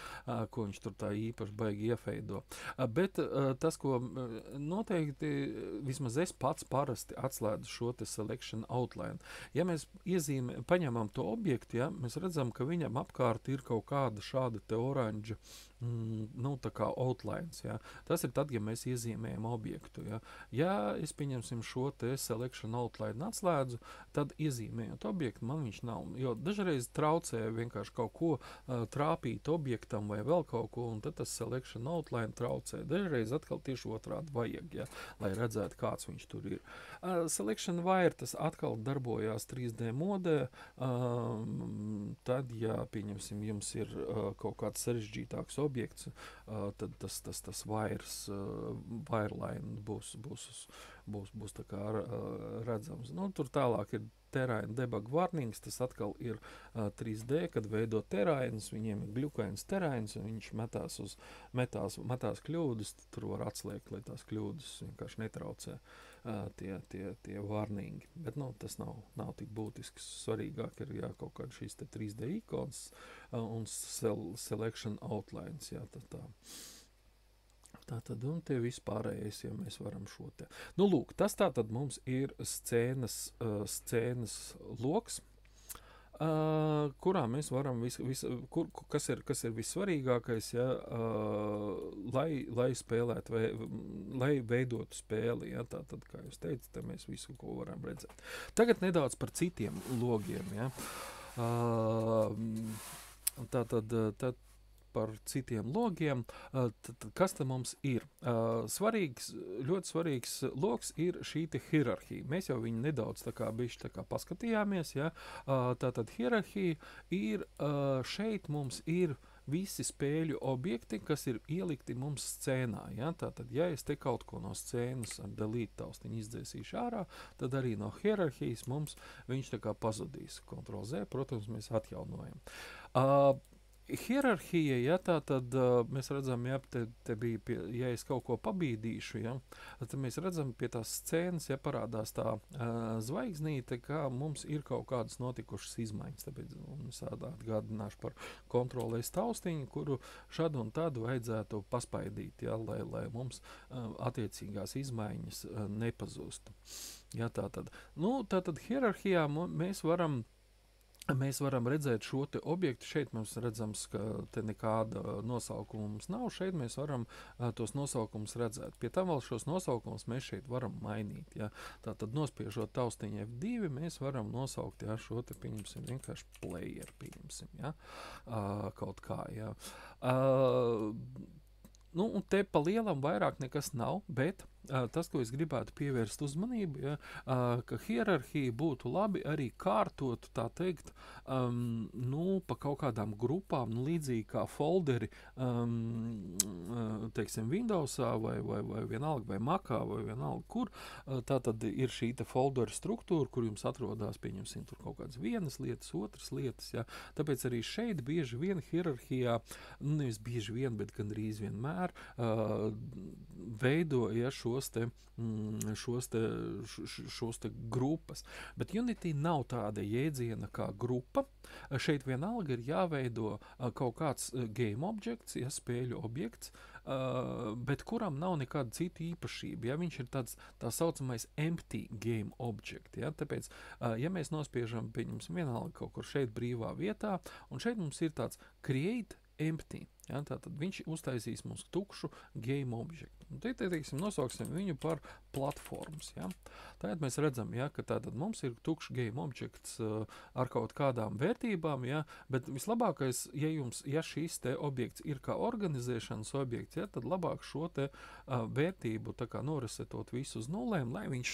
ko viņš tur tā īpaši baigi iefeido. Bet tas, ko noteikti, vismaz es pats parasti atslēdzu šo te selection outline. Ja mēs paņemam to objektu, ja, mēs redzam, ka viņam apkārt ir kaut kāda šāda te oranža, tā kā outlines, ja. Tas ir tad, ja mēs iezīmējam objektu, ja. Ja es pieņemsim šo te selection outline atslēdzu, tad iezīmējot objektu, man viņš nav, jo dažreiz traucē vienkārši kaut ko trāpīt objektam vai vēl kaut ko, un tad tas selection outline traucē. Dažreiz atkal tieši otrādi vajag, ja, lai redzētu, kāds viņš tur ir. Selection wire, tas atkal darbojās 3D modē, tad, ja, pieņemsim, jums ir kaut kāds sarežģītāks objekts, tad tas wireline būs tā kā redzams. Tur tālāk ir terrain debug warnings, tas atkal ir 3D, kad veido terrainus, viņiem ir gļukains terrains, un viņš metās kļūdas, tur var atslēgt, lai tās kļūdas vienkārši netraucē tie warningi. Bet, tas nav tik būtisks. Svarīgāk ir, jā, kaut kāda šīs te 3D ikonas un selection outlines, jā, tā. Tātad, un tie vispārējais, ja mēs varam šo te. Lūk, tas tātad mums ir scēnas loks, kurā mēs varam kas ir vissvarīgākais, ja, lai spēlētu, lai veidotu spēli, ja, tātad, kā jūs teicat, te mēs visu, ko varam redzēt. Tagad nedaudz par citiem logiem, ja. Tātad par citiem logiem, kas te mums ir? Ļoti svarīgs logs ir šī te hierarhija. Mēs jau viņu nedaudz tā kā paskatījāmies, ja? Tātad hierarhija ir, šeit mums ir visi spēļu objekti, kas ir ielikti mums scēnā. Ja? Tātad, ja es te kaut ko no scēnas ar delete taustiņu izdzēsīšu ārā, tad arī no hierarhijas mums viņš tā kā pazudīs. Ctrl Z, protams, mēs atjaunojam. Uh, Hierarhija, ja tā tad mēs redzam, ja te bija, ja es kaut ko pabīdīšu, ja, tad mēs redzam pie tās scēnas, ja parādās tā zvaigznīte, ka mums ir kaut kādas notikušas izmaiņas. Tāpēc es atgādināšu par kontrolēs taustiņu, kuru šad un tad vajadzētu paspaidīt, ja, lai mums attiecīgās izmaiņas nepazustu. Ja, tātad hierarhijā mēs varam redzēt šo te objektu. Šeit mums redzams, ka te nekāda nosaukuma mums nav. Šeit mēs varam tos nosaukumus redzēt. Pie tam vēl šos nosaukumus mēs šeit varam mainīt. Ja. Tātad nospiežot taustiņu F2, mēs varam nosaukt šo te, pieņemsim, vienkārši player, pieņemsim, ja. Kaut kā, ja. Nu, un te pa lielam vairāk nekas nav, bet tas, ko es gribētu pievērst uzmanību, ja, ka hierarhija būtu labi arī kārtot, tā teikt, pa kaut kādām grupām, līdzīgi kā folderi, teiksim, Windowsā vai vienalga, vai Macā, vai vienalga kur, tā tad ir šī te folderu struktūra, kur jums atrodas, pieņemsim, tur kaut kādas vienas lietas, otras lietas, ja. Tāpēc arī šeit bieži vien hierarhijā, nevis bieži vien, bet gandrīz vienmēr, veido, ja, šos te grupas. Bet Unity nav tāda jēdziena kā grupa. Šeit vienalga ir jāveido kaut kāds game objekts, ja, spēļu objekts, bet kuram nav nekāda cita īpašība. Ja, viņš ir tā saucamais empty game object. Ja, tāpēc, ja mēs nospiežam, pieņemsim vienalga kaut kur šeit brīvā vietā, un šeit mums ir tāds create empty. Ja, tātad viņš uztaisīs mums tukšu game objektu. Un te teiksim, nosauksim viņu par platformas. Ja. Tātad mēs redzam, ja, ka tātad mums ir tukšs game objekts ar kaut kādām vērtībām, ja, bet vislabākais, ja šīs te objekts ir kā organizēšanas objekts, ja, tad labāk šo te vērtību tā kā noresetot visu uz nulēm, lai viņš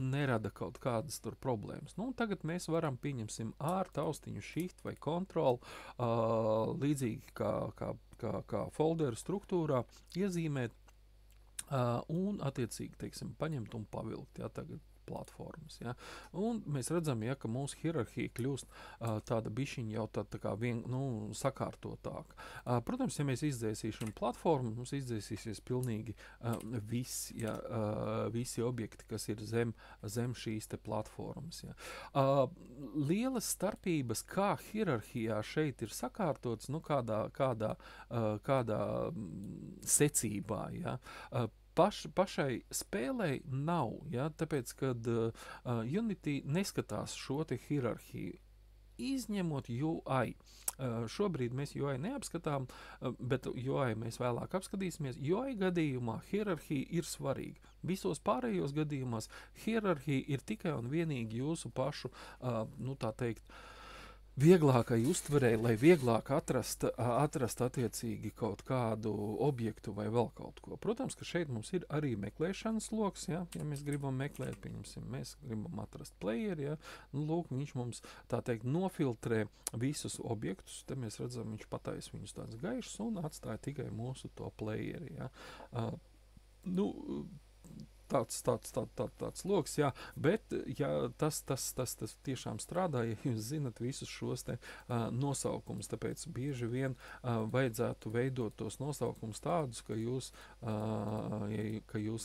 nerada kaut kādas tur problēmas. Nu, tagad mēs varam, pieņemsim, ar taustiņu shift vai control līdzīgi kā folderu struktūrā iezīmēt un attiecīgi, teiksim, paņemt un pavilkt, ja, tagad platformas. Ja. Un mēs redzam, ja, ka mūsu hierarhija kļūst tāda bišķiņa jau tā kā sakārtotāk. Protams, ja mēs izdzēsīšam platformu, mums izdzēsīsies pilnīgi visi objekti, kas ir zem šīs te platformas. Ja. Lielas starpības, kā hierarhijā šeit ir sakārtots, kādā secībā, ja. Pašai spēlei nav, ja, tāpēc, kad Unity neskatās šo te hierarhiju, izņemot UI. Šobrīd mēs UI neapskatām, bet UI mēs vēlāk apskatīsimies. UI gadījumā hierarhija ir svarīga. Visos pārējos gadījumos hierarhija ir tikai un vienīgi jūsu pašu, tā teikt, vieglākai uztverei, lai vieglāk atrast attiecīgi kaut kādu objektu vai vēl kaut ko. Protams, ka šeit mums ir arī meklēšanas loks, ja mēs gribam meklēt, pieņemsim, mēs gribam atrast playeri, ja, lūk, viņš mums, tā teikt, nofiltrē visus objektus, te mēs redzam, viņš patais viņus tāds gaišs un atstāja tikai mūsu to playeri, ja. Tāds loks, jā, bet ja tas tiešām strādā, ja jūs zinat visus šos te nosaukumus, tāpēc bieži vien vajadzētu veidot tos nosaukumus tādus, ka jūs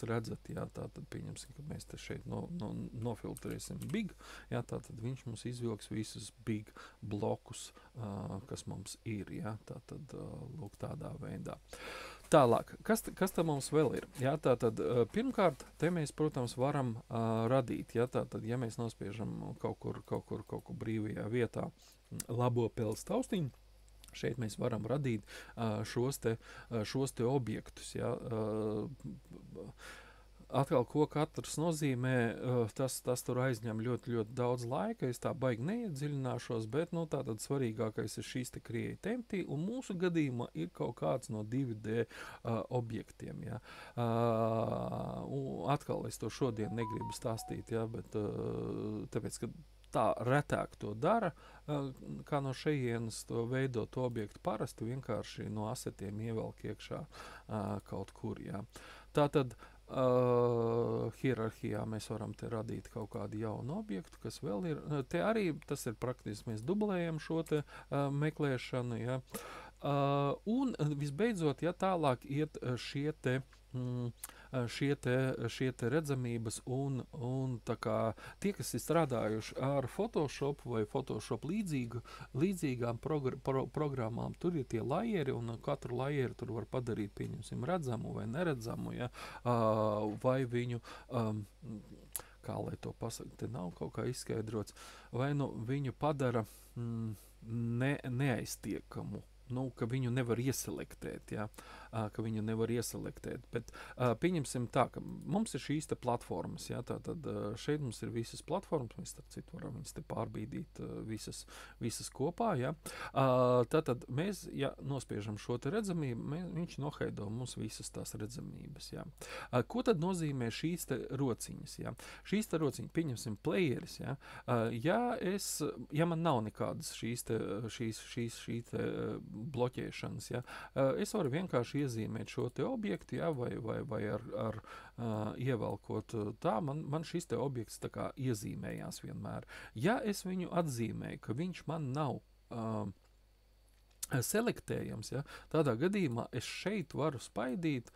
redzat, jā, tātad pieņemsim, ka mēs te šeit nofiltrēsim big, jā, tātad viņš mums izvilks visus big blokus, kas mums ir, jā, tātad lūk tādā veidā. Tālāk, kas te mums vēl ir? Jā, tātad, pirmkārt, te mēs, protams, varam radīt, jā, tātad, ja mēs nospiežam kaut kur brīvajā vietā labo peles taustiņu, šeit mēs varam radīt šos te objektus, jā, atkal, ko katrs nozīmē, tas tur aizņem ļoti, ļoti daudz laika, es tā baigi neiedziļināšos, bet, tātad svarīgākais ir šīs te create empty, un mūsu gadījumā ir kaut kāds no 2D objektiem, jā. Atkal es to šodien negribu stāstīt, jā, bet tāpēc, ka tā retāk to dara, kā no šejienes to veidot objektu parasti vienkārši no asetiem ievelk iekšā kaut kur, jā. Tātad Hierarhijā mēs varam te radīt kaut kādu jaunu objektu, kas vēl ir. Te arī tas ir praktiski, mēs dublējam šo te meklēšanu, ja. Un visbeidzot, ja tālāk iet šie te redzamības un tā kā tie, kas ir strādājuši ar Photoshop vai Photoshop līdzīgām programmām, tur ir tie lajeri, un katru lajeru tur var padarīt, pieņemsim, redzamu vai neredzamu, ja, vai viņu, kā lai to pasaka, te nav kaut kā izskaidrots, vai nu viņu padara neaiztiekamu. Nu, ka viņu nevar ieselektēt, ja? Ka viņu nevar ieselektēt. Bet pieņemsim tā, ka mums ir šīs te platformas, ja? Tātad šeit mums ir visas platformas, mēs starp citu varam viņas te pārbīdīt visas kopā, ja? Tātad mēs, ja nospiežam šo te redzamību, viņš nohaido mums visas tās redzamības, ja? Ko tad nozīmē šīs te rociņas, ja? Šīs te rociņas, pieņemsim playeris, ja? Ja man nav nekādas šīs te bloķēšanas, ja, es varu vienkārši iezīmēt šo te objektu, ja, vai ar ievelkot tā, man šis te objekts tā kā iezīmējās vienmēr. Ja es viņu atzīmēju, ka viņš man nav selektējams, ja, tādā gadījumā es šeit varu spaidīt,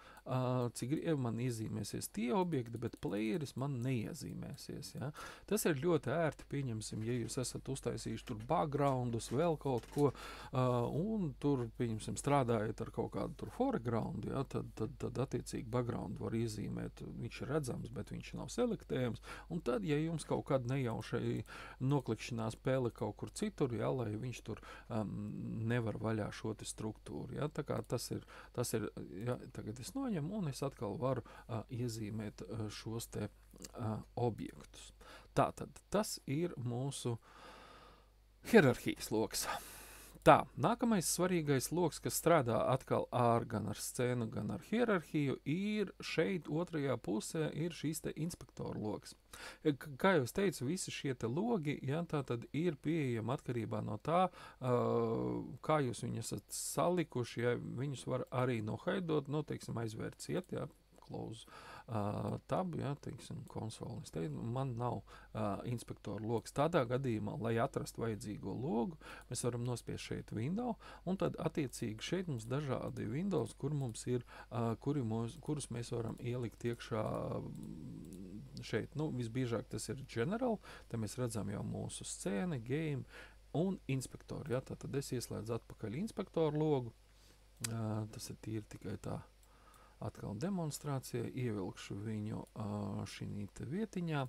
cik man iezīmēsies tie objekti, bet playeris man neiezīmēsies. Ja. Tas ir ļoti ērti, pieņemsim, ja jūs esat uztaisījuši tur backgroundus, vēl kaut ko, un tur, pieņemsim, strādājat ar kaut kādu tur foregroundu, ja, tad attiecīgi background var iezīmēt, viņš ir redzams, bet viņš nav selektējams, un tad, ja jums kaut kāda nejaušai noklikšanās pēle kaut kur citur, ja, lai viņš tur nevar vaļā šo te struktūru, ja, tā kā tas ir, ja, tagad es noņemu, un es atkal varu iezīmēt šos te objektus. Tātad, tas ir mūsu hierarhijas loks. Tā, nākamais svarīgais loks, kas strādā atkal gan ar scēnu, gan ar hierarhiju, ir šeit otrajā pusē ir šīs te inspektoru loks. Kā jau es teicu, visi šie te logi, ja, tā tad ir pieejami atkarībā no tā, kā jūs viņus esat salikuši, ja, viņus var arī nohaidot, teiksim, aizvērt ciet, ja, close tab, ja, teiksim, konsolis. Te man nav inspektoru loks. Tādā gadījumā, lai atrastu vajadzīgo logu, mēs varam nospiest šeit window, un tad attiecīgi šeit mums dažādi windows, kur mums ir, kurus mēs varam ielikt iekšā šeit. Visbiežāk tas ir general, te mēs redzam jau mūsu scēni, game un inspektoru. Ja, tad es ieslēdzu atpakaļ inspektoru logu. Tas ir tīri tikai tā atkal demonstrācija, ievilkšu viņu šī te vietiņā.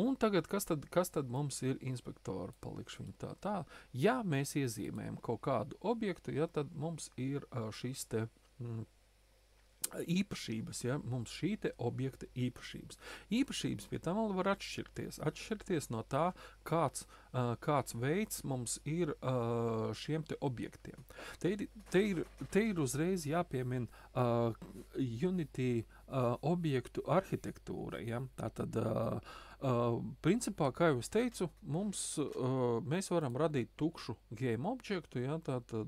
Un tagad, kas tad mums ir inspektori? Palikšu viņu tā. Ja mēs iezīmējam kaut kādu objektu, ja, tad mums ir šīs te īpašības, ja, mums šī te objekta īpašības. Īpašības pie tam vēl var atšķirties no tā, kāds veids mums ir šiem te objektiem. Te ir uzreiz jāpiemina Unity objektu arhitektūra, ja, tātad principā, kā jau es teicu, mēs varam radīt tukšu game objektu, ja, tātad,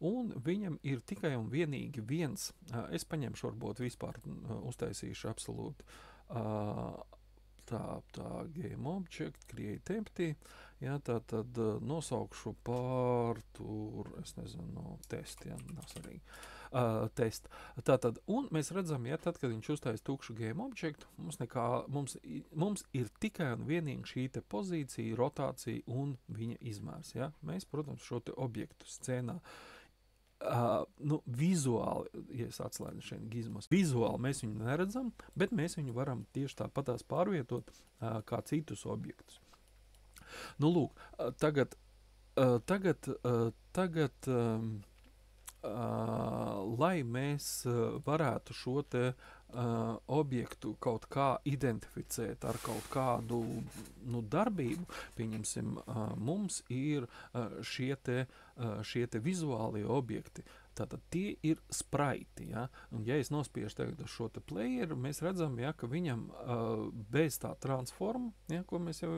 un viņam ir tikai un vienīgi viens, es paņemšu varbūt vispār uztaisīšu absolūti tā game object, create empty, ja, tātad nosaukšu par tur, es nezinu, test, ja, nav svarīgi. Test. Tātad, un mēs redzam, ja tad, kad viņš uztais tukšu game objektu, mums ir tikai un vienīgi šī te pozīcija, rotācija un viņa izmērs. Ja? Mēs, protams, šo te objektu scēnā vizuāli, ja es atslēdzu šeit gizmos, vizuāli mēs viņu neredzam, bet mēs viņu varam tieši tāpatās pārvietot kā citus objektus. Lūk, tagad lai mēs varētu šo te objektu kaut kā identificēt ar kaut kādu darbību, pieņemsim, mums ir šie te vizuālie objekti. Tātad tie ir spraiti, ja? Un ja es nospiežu tagad uz šo te playeru, mēs redzam, ja, ka viņam bez tā transforma, ja, ko mēs jau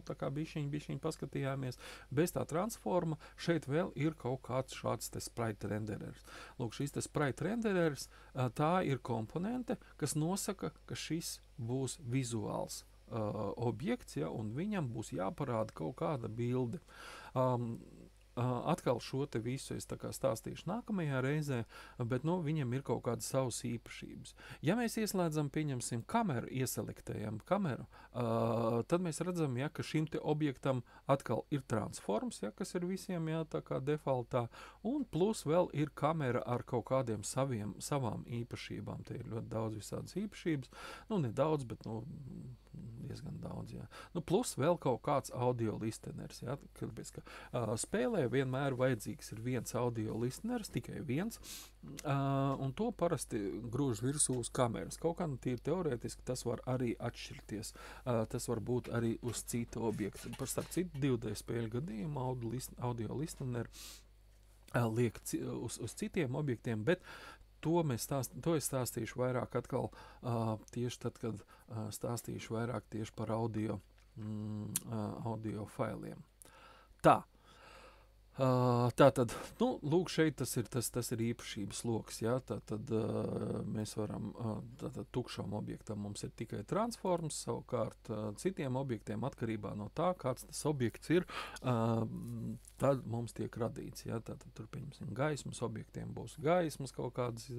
tā kā bišķiņ paskatījāmies, bez tā transforma šeit vēl ir kaut kāds šāds te spraita renderers. Lūk, šis te spraita renderers, tā ir komponente, kas nosaka, ka šis būs vizuāls objekts, ja, un viņam būs jāparāda kaut kāda bilde. Atkal šo te visu es tā kā stāstīšu nākamajā reizē, bet viņam ir kaut kādas savas īpašības. Ja mēs ieslēdzam, pieņemsim kameru, ieselektējam kameru, tad mēs redzam, ja, ka šim te objektam atkal ir transforms, ja, kas ir visiem, ja, tā kā defaultā, un plus vēl ir kamera ar kaut kādiem savām īpašībām. Te ir ļoti daudz visādas īpašības, ne daudz, bet diezgan daudz, jā. Plus vēl kaut kāds audio listeners, jā, kāpēc, ka spēlē vienmēr vajadzīgs ir viens audio listeners, tikai viens, un to parasti grūž virsū uz kameras. Kaut kā tīri teorētiski tas var arī atšķirties. Tas var būt arī uz citu objektu. Par starp citu 2D spēļu gadījumu audio listener liek uz citiem objektiem, bet to es stāstīšu vairāk atkal tieši tad, kad stāstīšu vairāk tieši par audio failiem. Tātad, lūk, šeit tas ir īpašības loks, ja? Tātad mēs varam, tātad tukšam objektam mums ir tikai transforms, savukārt citiem objektiem atkarībā no tā, kāds tas objekts ir, tad mums tiek radīts, ja? Tātad tur, pieņemsim, gaismas objektiem būs gaismas kaut kādas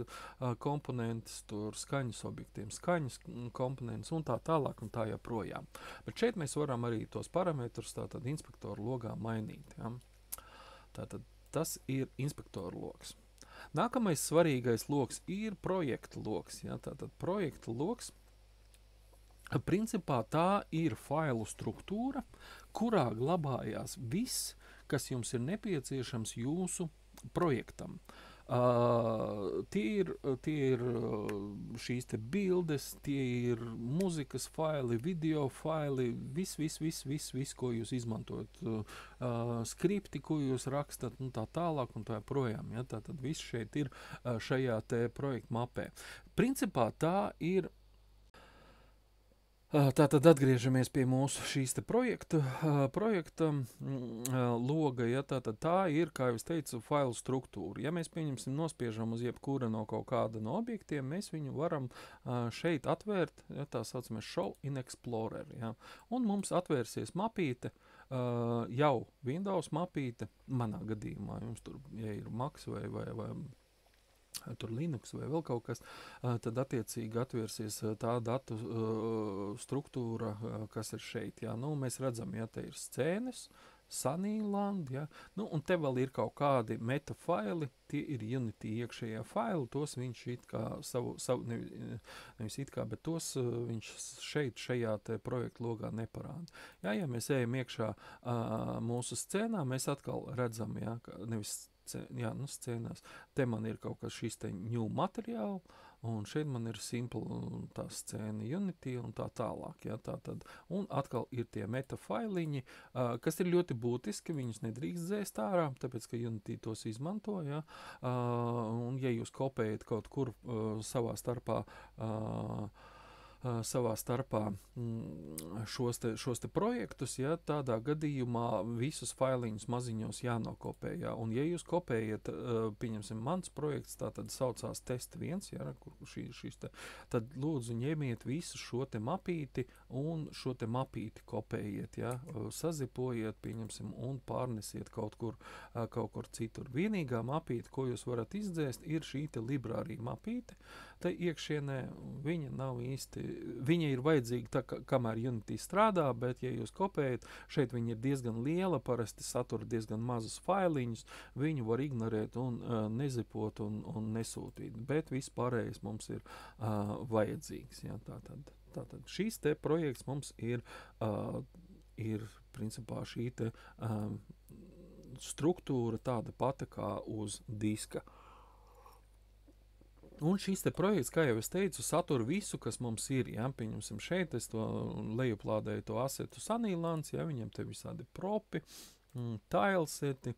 komponentes, tur skaņas objektiem skaņas komponentes un tā tālāk un tā joprojām. Bet šeit mēs varam arī tos parametrus, tātad inspektoru logā mainīt, ja? Tātad tas ir inspektoru loks. Nākamais svarīgais loks ir projekta loks. Ja? Tātad projekta loks, principā tā ir failu struktūra, kurā glabājās viss, kas jums ir nepieciešams jūsu projektam. Tie ir šīs te bildes, tie ir muzikas faili, video faili, viss, ko jūs izmantojat, skripti, ko jūs rakstat, tā tālāk un tā projām. Ja? Tātad viss šeit ir šajā te projekta mapē. Principā tā ir. Tātad atgriežamies pie mūsu šīs te projekta loga, ja, tātad tā ir, kā jau es teicu, failu struktūra. Ja mēs, pieņemsim, nospiežam uz jebkura no kaut kāda no objektiem, mēs viņu varam šeit atvērt, ja, tā saucamais Show in Explorer, ja, un mums atvērsies mapīte, jau Windows mapīte, manā gadījumā, jums tur, ja ir Mac vai tur Linux vai vēl kaut kas, tad attiecīgi atvērsies tā datu struktūra, kas ir šeit. Ja? Mēs redzam, ja te ir scēnes, Sunnyland, ja? Un te vēl ir kaut kādi metafaili, tie ir Unity iekšējā faili, tos viņš it kā nevis it kā, bet tos viņš šajā te projektu logā neparāda. Ja mēs ejam iekšā mūsu scēnā, mēs atkal redzam, ja, nevis scēnās. Te man ir kaut kas šis te new materiāli, un šeit man ir simple tā scēna Unity un tā tālāk. Ja, tātad. Un atkal ir tie metafailiņi, kas ir ļoti būtiski, viņus nedrīkst dzēst ārā, tāpēc, ka Unity tos izmanto. Ja, un ja jūs kopējat kaut kur savā starpā šos te projektus, ja, tādā gadījumā visus failiņus maziņos jānokopē. Ja, un ja jūs kopējat, pieņemsim, mans projekts, tātad saucās test 1, ja, tad lūdzu ņemiet visu šo te mapīti un šo te mapīti kopējiet, ja, sazipojiet, pieņemsim, un pārnesiet kaut kur citur. Vienīgā mapīte, ko jūs varat izdzēst, ir šī te librārija mapīte. Te iekšienē viņa nav īsti, viņa ir vajadzīga tā, kamēr Unity strādā, bet ja jūs kopējat, šeit viņa ir diezgan liela, parasti satura diezgan mazus failiņus, viņu var ignorēt un nezipot un nesūtīt, bet viss pārējais mums ir vajadzīgs. Ja, tātad šīs te projekts mums ir principā šī te struktūra tāda pati kā uz diska. Un šis te projekts, kā jau es teicu, satura visu, kas mums ir. Ja? Pieņemsim šeit, es to lejuplādēju to asetu Sunnylands, ja? Viņam te visādi propi, tileseti,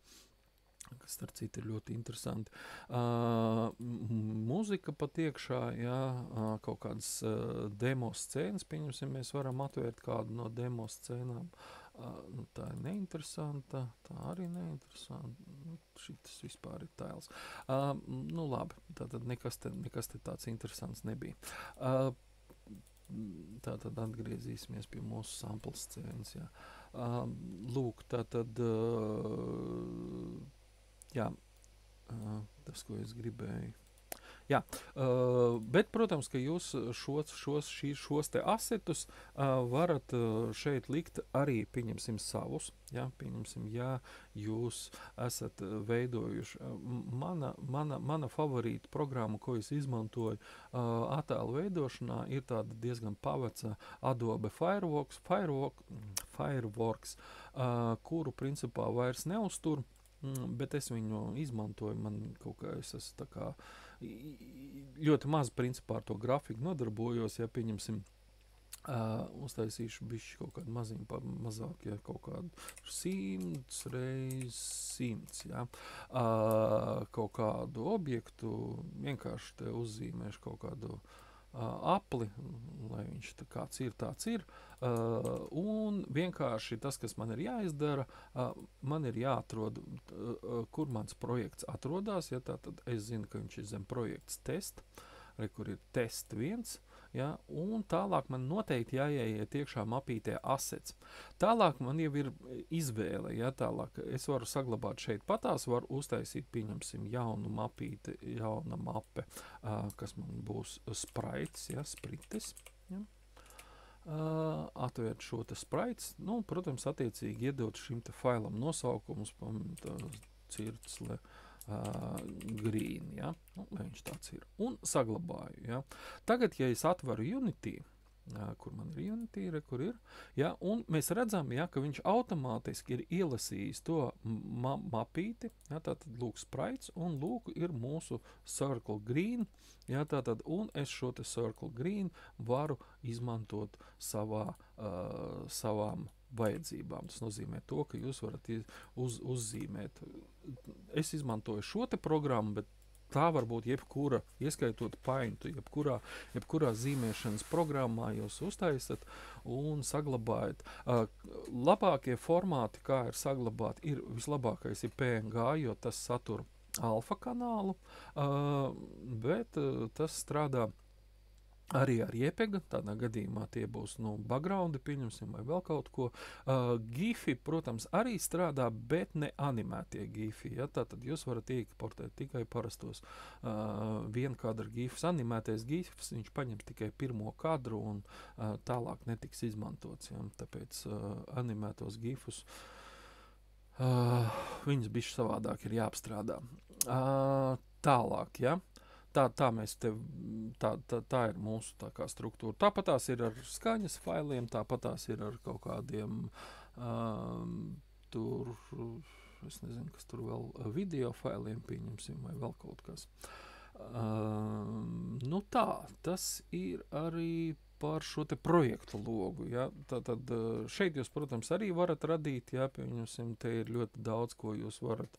kas starp citu ir ļoti interesanti. Mūzika pat iekšā, jā, kaut kādas demo scēnas, pieņemsim, mēs varam atvērt kādu no demo scēnām. Nu, tā ir neinteresanta, tā arī neinteresanta. Nu, šitas vispār ir tēls. Nu, labi, tātad nekas te tāds interesants nebija. Tātad atgriezīsimies pie mūsu sample scēnas, jā. Lūk, tātad, jā, tas, ko es gribēju. Jā, bet, protams, ka jūs šos te asetus varat šeit likt arī, pieņemsim, savus. Jā, pieņemsim, ja jūs esat veidojuši. Mana favorīta programma, ko es izmantoju attēlu veidošanā, ir tāda diezgan paveca Adobe Fireworks, kuru principā vairs neuztur. Bet es viņu izmantoju, man kaut kā es esmu tā kā ļoti maz principā ar to grafiku nodarbojos, ja pieņemsim, uztaisīšu bišķi kaut kādu mazāk, ja kaut kādu 100 reiz 100, ja, kaut kādu objektu, vienkārši te uzzīmēšu kaut kādu apli, lai viņš kāds ir, tāds ir, un vienkārši tas, kas man ir jāizdara, man ir jāatrod, kur mans projekts atrodas, ja tātad es zinu, ka viņš ir zem projekts test, kur ir test 1, ja, un tālāk man noteikti jāieiet iekšā mapītē assets. Tālāk man jau ir izvēle, ja, tālāk es varu saglabāt šeit patās, varu uztaisīt, pieņemsim, jaunu mapīti, jauna mape, kas man būs sprites, ja, sprites, ja. Atvērt šo te sprites, nu, protams, attiecīgi iedot šim te failam nosaukumus, cirtsle, green, ja? Nu, lai viņš tāds ir. Un saglabāju, ja? Tagad, ja es atveru Unity, kur man ir Unity, kur ir, ja? Un mēs redzam, ja, ka viņš automātiski ir ielasījis to mapīti, ja? Tātad lūk sprites, un lūk ir mūsu circle green, ja? Tātad, un es šo te circle green varu izmantot savām vajadzībām. Tas nozīmē to, ka jūs varat uzzīmēt. Es izmantoju šo te programmu, bet tā var būt jebkura, ieskaitot Paintu, jebkurā zīmēšanas programmā jūs uztaisat un saglabājat. Labākie formāti, kā ir saglabāt, vislabākais ir PNG, jo tas satur alfa kanālu, bet tas strādā arī ar JPEG, tādā gadījumā tie būs, nu, backgroundi, pieņemsim, vai vēl kaut ko. GIFi, protams, arī strādā, bet ne animētie GIFi, ja, tātad jūs varat ieportēt tikai parastos vienkadra GIFs. Animētais GIFs, viņš paņems tikai pirmo kadru un tālāk netiks izmantots, ja, tāpēc animētos GIFus viņas bišķi savādāk ir jāapstrādā. Tālāk, ja. Tā mēs tā ir mūsu tā kā struktūra. Tāpat tās ir ar skaņas failiem, tāpat tās ir ar kaut kādiem tur, es nezinu, kas tur vēl video failiem pieņemsim vai vēl kaut kas. Nu tā, tas ir arī par šo te projektu logu, ja. Tātad šeit jūs, protams, arī varat radīt, ja, pieņemsim, te ir ļoti daudz, ko jūs varat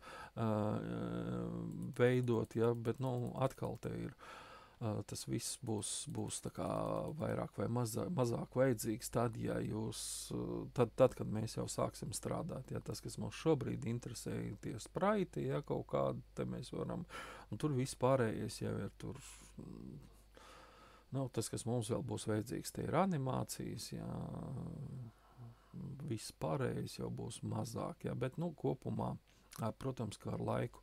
veidot, ja, bet, nu, atkal te ir, tas viss būs tā kā vairāk vai mazāk vajadzīgs tad, ja jūs, tad, kad mēs jau sāksim strādāt, ja, tas, kas mums šobrīd interesē, tie spraiti, ja, kaut kādi, te mēs varam, un tur viss pārējais jau ir tur. Nu, tas, kas mums vēl būs vajadzīgs, tie ir animācijas, jā, viss pārējais jau būs mazāk, jā, bet, nu, kopumā, protams, kā ar laiku,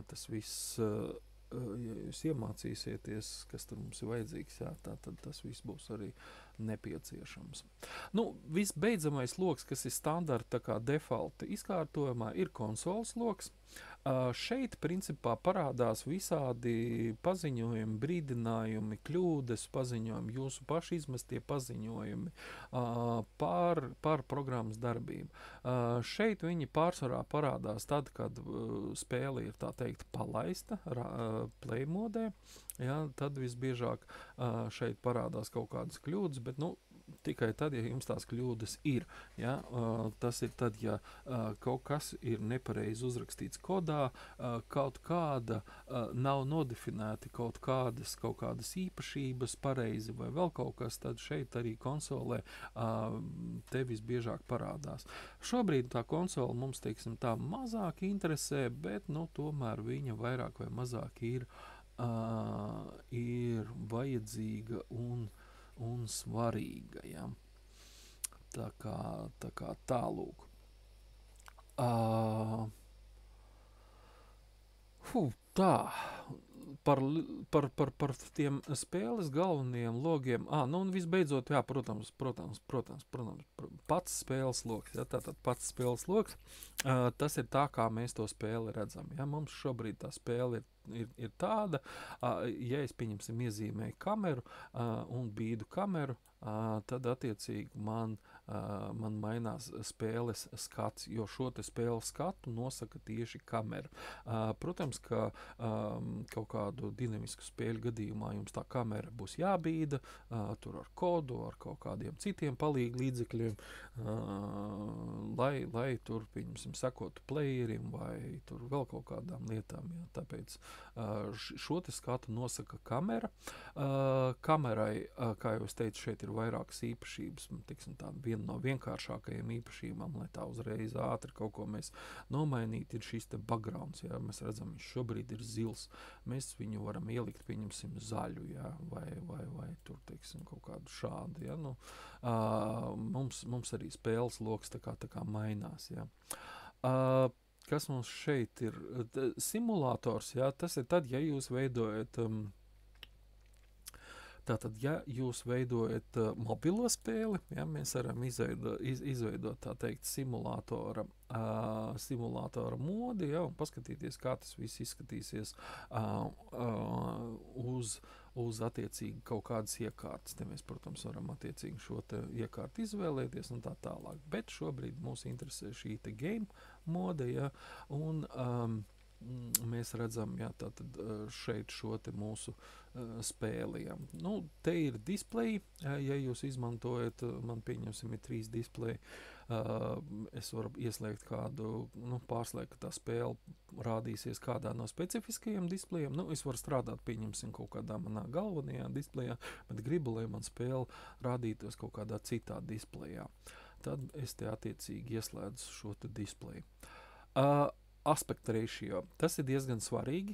tas viss, ja jūs iemācīsieties, kas tur mums ir vajadzīgs, jā, tad tas viss būs arī nepieciešams. Nu, visbeidzamais loks, kas ir standarta tā kā defaulta izkārtojumā, ir konsoles loks. Šeit, principā, parādās visādi paziņojumi, brīdinājumi, kļūdas paziņojumi, jūsu paši izmestie paziņojumi par programmas darbību. Šeit viņi pārsvarā parādās tad, kad spēle ir, tā teikt, palaista play modē, ja, tad visbiežāk šeit parādās kaut kādas kļūdas, bet, nu, tikai tad, ja jums tās kļūdas ir. Ja? Tas ir tad, ja kaut kas ir nepareizi uzrakstīts kodā, kaut kāda nav nodefinēti kaut kādas īpašības pareizi vai vēl kaut kas, tad šeit arī konsolē te visbiežāk parādās. Šobrīd tā konsole mums, teiksim, tā mazāk interesē, bet, nu, tomēr viņa vairāk vai mazāk ir vajadzīga un svarīga. Ja? Tā kā tālūk. Tā. Par tiem spēles galvenajiem logiem. Nu un visbeidzot, jā, protams, pats spēles loks. Ja? Tātad pats spēles loks, tas ir tā, kā mēs to spēli redzam. Ja? Mums šobrīd tā spēle ir tāda, ja es, pieņemsim, iezīmēju kameru un bīdu kameru, tad attiecīgi man mainās spēles skats, jo šo te spēles skatu nosaka tieši kamera. Protams, ka kaut kādu dinamisku spēļu gadījumā jums tā kamera būs jābīda, tur ar kodu, ar kaut kādiem citiem palīgu līdzekļiem, lai tur, pieņemsim, sekotu playerim vai tur vēl kaut kādām lietām. Ja? Tāpēc šo te skatu nosaka kamera. Kamerai, kā jau es teicu, šeit ir vairākas īpašības, tiksim, tā viena no vienkāršākajiem īpašībām, lai tā uzreiz ātri kaut ko mēs nomainītu, ir šis te backgrounds, ja, mēs redzam, viņš šobrīd ir zils, mēs viņu varam ielikt, pieņemsim, zaļu, ja, vai tur, teiksim, kaut kādu šādu, ja, nu, mums arī spēles loks tā kā mainās, ja. Kas mums šeit ir? Simulators, ja, tas ir tad, ja jūs veidojat tātad, ja jūs veidojat mobilo spēli, ja, mēs varam izveidot tā teikt simulātora modi, ja, un paskatīties, kā tas viss izskatīsies uz attiecīgi kaut kādas iekārtas. Te mēs, protams, varam attiecīgi šo te iekārtu izvēlēties un tā tālāk. Bet šobrīd mūs interesē šī te game mode, ja, un mēs redzam, jā, tātad šeit šo te mūsu spēli. Ja. Nu, te ir displeji, ja jūs izmantojat, man pieņemsim ir 3 displeji, es varu ieslēgt kādu, nu, pārslēgt, ka tā spēle rādīsies kādā no specifiskajiem displejiem. Nu, es varu strādāt, pieņemsim, kaut kādā manā galvenajā displejā, bet gribu, lai man spēle rādītos kaut kādā citā displejā. Tad es te attiecīgi ieslēdzu šo te displeju. Aspect ratio. Tas ir diezgan svarīgi,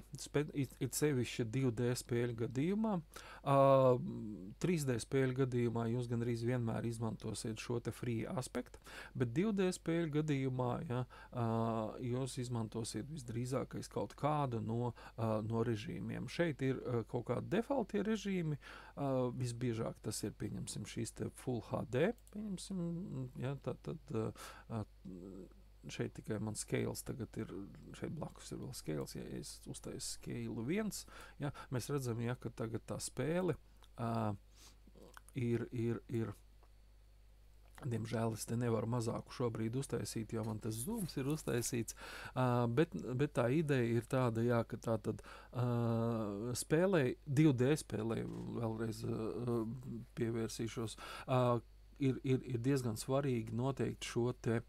it sevišķi 2D spēļu gadījumā. 3D spēļu gadījumā jūs gandrīz vienmēr izmantosiet šo te free aspektu, bet 2D spēļu gadījumā, ja, jūs izmantosiet visdrīzākais kaut kādu no režīmiem. Šeit ir kaut kādi defaultie režīmi, visbiežāk tas ir, pieņemsim, šīs te Full HD, pieņemsim, ja, tad šeit tikai man scales tagad ir, šeit blakus ir vēl scales, ja es uztaisu scale 1, ja, mēs redzam, ja, ka tagad tā spēle ir, diemžēl es te nevaru mazāku šobrīd uztaisīt, jo man tas zooms ir uztaisīts, bet tā ideja ir tāda, jā, ka tā tad spēlē, 2D spēlē, vēlreiz pievērsīšos, ir diezgan svarīgi noteikt šo te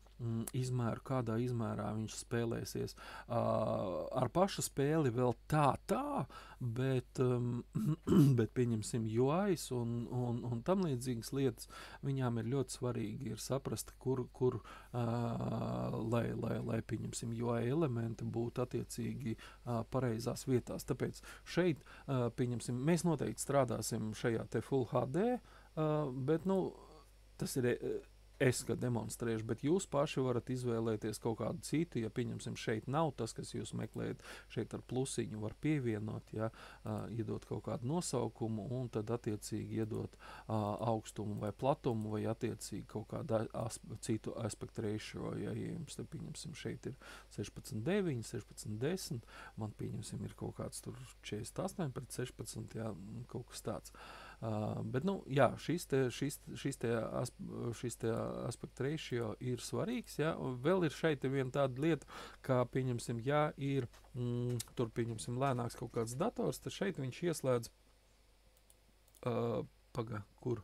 izmēru, kādā izmērā viņš spēlēsies. Ar pašu spēli vēl tā, bet pieņemsim UIs un tam līdzīgas lietas, viņām ir ļoti svarīgi ir saprast, kur lai pieņemsim UI elementi būtu attiecīgi pareizās vietās. Tāpēc šeit, pieņemsim, mēs noteikti strādāsim šajā te Full HD, bet, nu, tas ir es, kad demonstrēšu, bet jūs paši varat izvēlēties kaut kādu citu, ja, pieņemsim, šeit nav tas, kas jūs meklējat, šeit ar plusiņu var pievienot, ja, iedot kaut kādu nosaukumu un tad attiecīgi iedot augstumu vai platumu vai attiecīgi kaut kādu citu aspect ratio, ja jums te, pieņemsim, šeit ir 16:9, 16:10, man, pieņemsim, ir kaut kāds tur 48/16, ja, kaut kas tāds. Bet, nu, jā, šis te aspect ratio ir svarīgs, jā, vēl ir šeit viena tāda lieta, kā, pieņemsim, ja ir, tur, pieņemsim, lēnāks kaut kāds dators, tad šeit viņš ieslēdz, kur,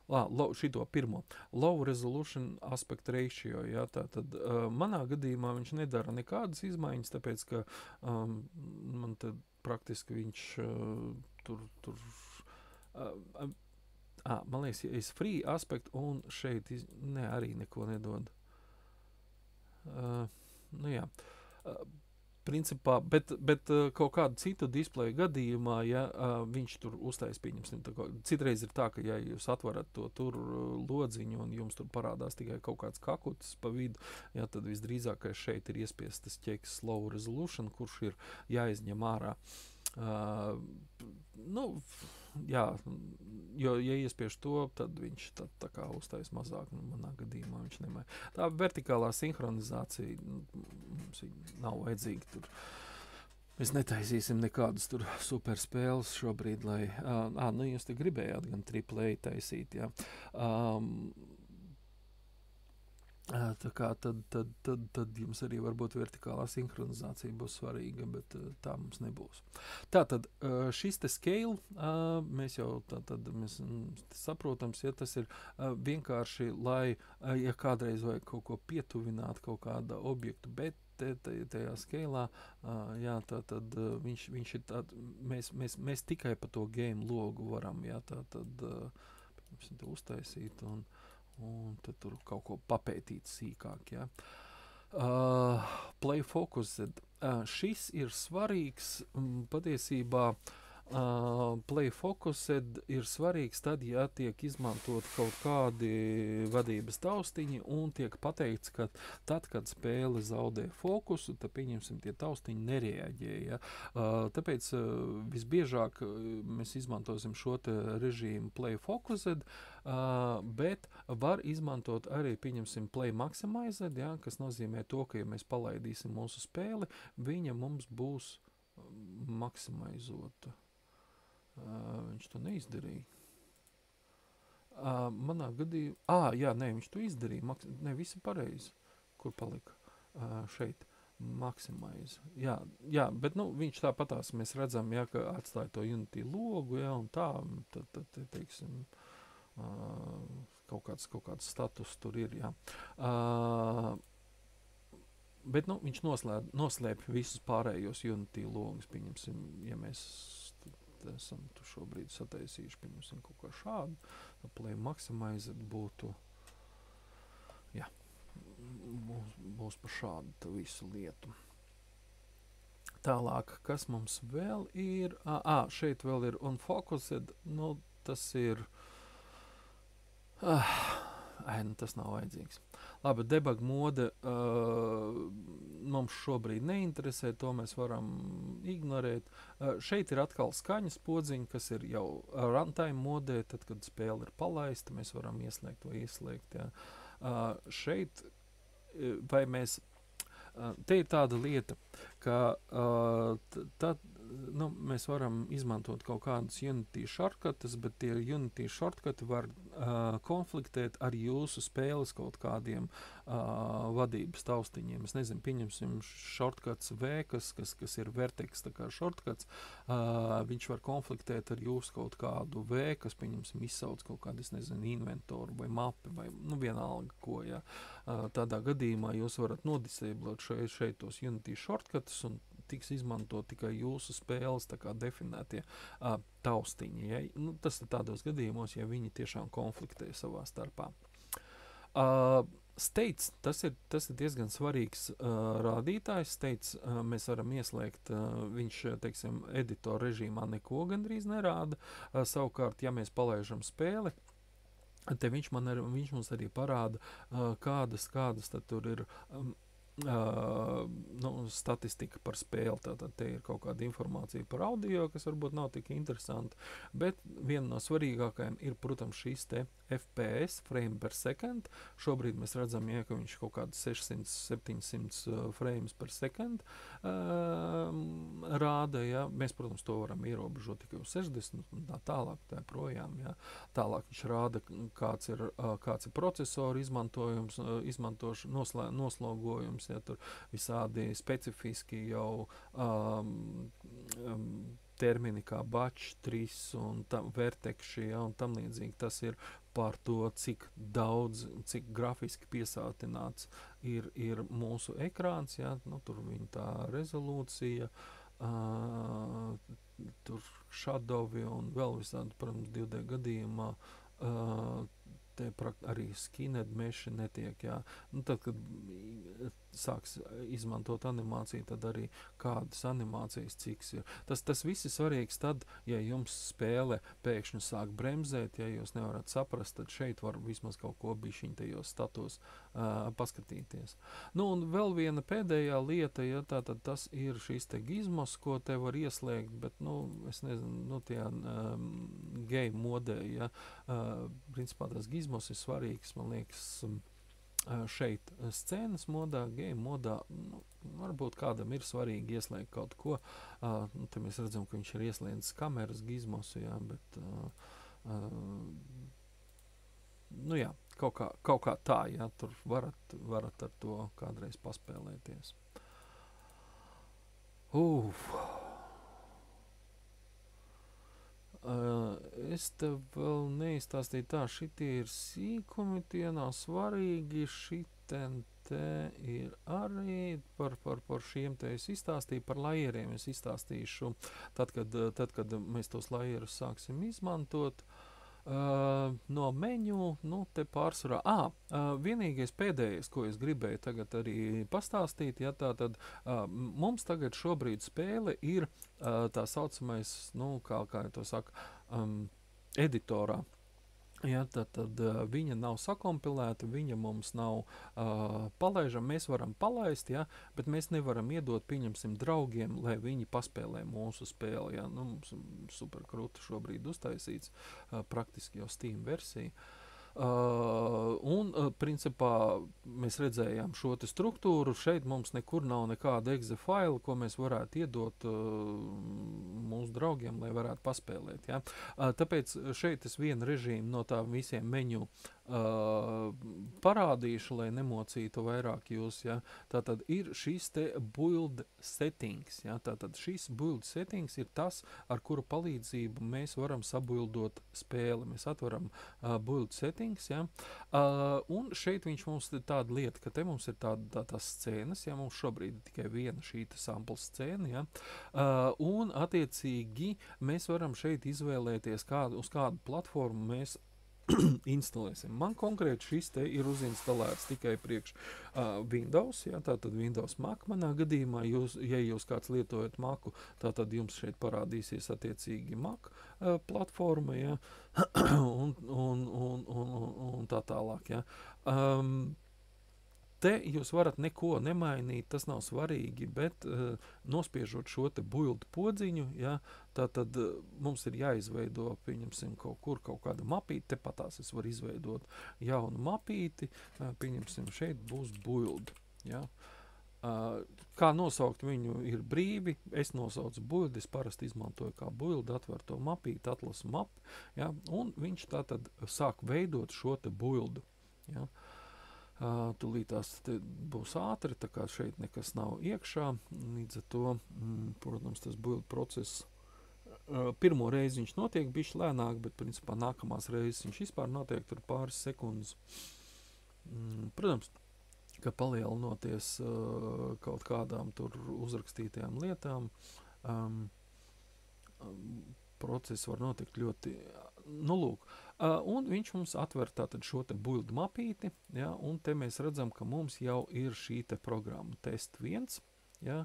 šito pirmo. Low resolution aspect ratio, ja, tātad manā gadījumā viņš nedara nekādas izmaiņas, tāpēc, ka man tad praktiski viņš tur man liekas, es free aspekt un šeit arī neko nedod. Nu jā. Principā, bet kaut kādu citu displeju gadījumā, ja viņš tur uztais, pieņemsim, citreiz ir tā, ka ja jūs atverat to tur lodziņu un jums tur parādās tikai kaut kāds kakutis pa vidu, ja, tad visdrīzākais šeit ir iespiestas ķeks low resolution, kurš ir jāizņem ārā. Jā, jo, ja iespiež to, tad viņš tā kā uztais mazāk, manā gadījumā viņš nemēr. Tā vertikālā sinhronizācija mums nav vajadzīga tur. Mēs netaisīsim nekādus tur super spēles šobrīd, lai, jūs te gribējāt gan AAA taisīt, jā. Tā kā tad jums arī varbūt vertikālā sinhronizācija būs svarīga, bet tā mums nebūs. Tātad šis te scale, mēs jau mēs saprotams, ja tas ir vienkārši, lai, ja kādreiz vajag kaut ko pietuvināt, kaut kāda objektu, bet tajā scale'ā, jā, tad viņš ir tād, mēs tikai pa to game logu varam, jā, tātad uztaisīt un tad tur kaut ko papētīt sīkāk, ja. Play focused. Šis ir svarīgs, patiesībā play focused ir svarīgs tad, ja tiek izmantot kaut kādi vadības taustiņi un tiek pateikts, ka tad, kad spēle zaudē fokusu, tad, pieņemsim, tie taustiņi nereaģē, ja. Tāpēc visbiežāk mēs izmantosim šo te režīmu play focused, bet var izmantot arī, pieņemsim, play maximized, ja, kas nozīmē to, ka, ja mēs palaidīsim mūsu spēli, viņa mums būs maksimizota. Viņš to neizdarīja. Manā gadījumā, viņš to izdarīja, visi pareizi, kur palika šeit. Maximize. Jā, bet viņš tāpatās mēs redzam, ja, ka atstāja to Unity logu, ja, un tā, tad teiksim, kaut kāds status tur ir, jā. Bet, viņš noslēp visus pārējos Unity logus, pieņemsim, ja mēs esam tu šobrīd sataisījuši, pieņemsim, kaut kā šādu, play maximize būtu, jā, būs pa šādu visu lietu. Tālāk, kas mums vēl ir? Šeit vēl ir unfocused, tas ir, tas nav vajadzīgs. Labi, debug mode mums šobrīd neinteresē, to mēs varam ignorēt. Šeit ir atkal skaņas podziņi, kas ir jau runtime modē, tad, kad spēle ir palaista, mēs varam ieslēgt vai ieslēgt. Jā. Šeit, vai mēs, te ir tāda lieta, ka mēs varam izmantot kaut kādus Unity shortcuts, bet tie Unity shortcuti var konfliktēt ar jūsu spēles kaut kādiem vadības taustiņiem. Es nezinu, pieņemsim shortcuts V, kas ir vertex, tā kā shortcuts, viņš var konfliktēt ar jūsu kaut kādu V, kas, pieņemsim, izsauc kaut kādu, es nezinu, inventoru vai mapi, vai, vienalga ko, ja. Tādā gadījumā jūs varat nodisēblot šeit tos Unity shortcuts un tiks izmantot tikai jūsu spēles tā kā definētie taustiņi. Ja? Tas ir tādos gadījumos, ja viņi tiešām konfliktē savā starpā. States, tas ir diezgan svarīgs rādītājs. States mēs varam ieslēgt, viņš, teiksim, editora režīmā neko gandrīz nerāda. Savukārt, ja mēs palaižam spēli, te viņš mums arī parāda, kādas tad tur ir statistika par spēli, tātad te ir kaut kāda informācija par audio, kas varbūt nav tik interesanti, bet viena no svarīgākajām ir, protams, šīs te FPS, frame per second. Šobrīd mēs redzam, ka viņš kaut kāds 600-700 frames per second rāda, ja. Mēs, protams, to varam ierobežot tikai uz 60 un tā tālāk, tā projām, ja. Tālāk viņš rāda, kāds ir procesoru izmantojums, noslogojums, ja, tur visādi specifiski jau termini kā batch, tris un vertekši, ja, un tam līdzīgi. Tas ir par to, cik daudz, cik grafiski piesātināts ir mūsu ekrāns, ja, nu, tur viņa tā rezolūcija, tur shadowi un vēl visādi, protams, 2D gadījumā, te arī skinhead meši netiek, jā. Nu, tad, kad sāks izmantot animāciju, tad arī kādas animācijas ciks ir. Tas viss ir svarīgs tad, ja jums spēle pēkšņi sāk bremzēt, ja jūs nevarat saprast, tad šeit var vismaz kaut ko bišķiņ tajos status paskatīties. Nu, un vēl viena pēdējā lieta, ja tātad tas ir šīs te gizmos, ko te var ieslēgt, bet, nu, es nezinu, nu, tie game modē, ja, principā tas gizmos ir svarīgs, man liekas, šeit scēnas modā, game modā, nu, varbūt kādam ir svarīgi ieslēgt kaut ko. Nu, te mēs redzam, ka viņš ir ieslēdzis kameras gizmosu, jā, bet nu jā, kaut kā tā, jā, tur varat ar to kādreiz paspēlēties. Es tev vēl neizstāstīju tā, šitie ir sīkumi, tie nav svarīgi, šiten te ir arī par šiem te es izstāstīju, par layeriem es izstāstīšu, tad, kad mēs tos layerus sāksim izmantot. No meņu, nu, te pārsvarā. Vienīgais pēdējais, ko es gribēju tagad arī pastāstīt, ja tātad mums tagad šobrīd spēle ir tā saucamais, nu, kā to saka, editorā. Ja, tad viņa nav sakompilēta, viņa mums nav palaižama, mēs varam palaist, ja, bet mēs nevaram iedot, pieņemsim, draugiem, lai viņi paspēlē mūsu spēli. Ja. Nu, mums super krūti šobrīd uztaisīts, praktiski jau Steam versija. Principā mēs redzējām šo te struktūru, šeit mums nekur nav nekāda exe faila, ko mēs varētu iedot mūsu draugiem, lai varētu paspēlēt. Ja? Tāpēc šeit es vienu režīmu no tā visiem meņu parādīšu, lai nemocītu vairāk jūs. Ja? Tātad ir šis te build settings. Ja? Tātad šis build settings ir tas, ar kuru palīdzību mēs varam sabuildot spēli. Mēs atveram build settings. Ja? Un šeit viņš mums ir tāda lieta, ka te mums ir tās scēnas, ja mums šobrīd ir tikai viena šīta sample scēna, ja? Un attiecīgi mēs varam šeit izvēlēties, uz kādu platformu mēs instalēsim. Man konkrēti šis te ir uzinstalēts tikai priekš Windows, ja, tātad Windows Mac manā gadījumā, ja jūs kāds lietojat Macu, tātad jums šeit parādīsies attiecīgi Mac platforma, ja, un tā tālāk, ja. Te jūs varat neko nemainīt, tas nav svarīgi, bet nospiežot šo te build podziņu, ja, tātad mums ir jāizveido, pieņemsim, kaut kāda mapīte, tepatās es varu izveidot jaunu mapīti, pieņemsim, šeit būs build, ja. Kā nosaukt viņu ir brīvi, es nosaucu build, es parasti izmantoju kā build, atver to mapīti, atlasu mapu, ja, un viņš tātad sāk veidot šo te buildu, ja. Tūlītās būs ātri, tā kā šeit nekas nav iekšā, līdz ar to, protams, tas build process, pirmo reizi viņš notiek bišķi lēnāk, bet principā nākamās reizes viņš vispār notiek tur pāris sekundes. Protams, ka palielinoties kaut kādām tur uzrakstītajām lietām, process var notikt ļoti, nu lūk, un viņš mums atver tātad šo te build mapīti, ja, un te mēs redzam, ka mums jau ir šī te programma test 1, ja,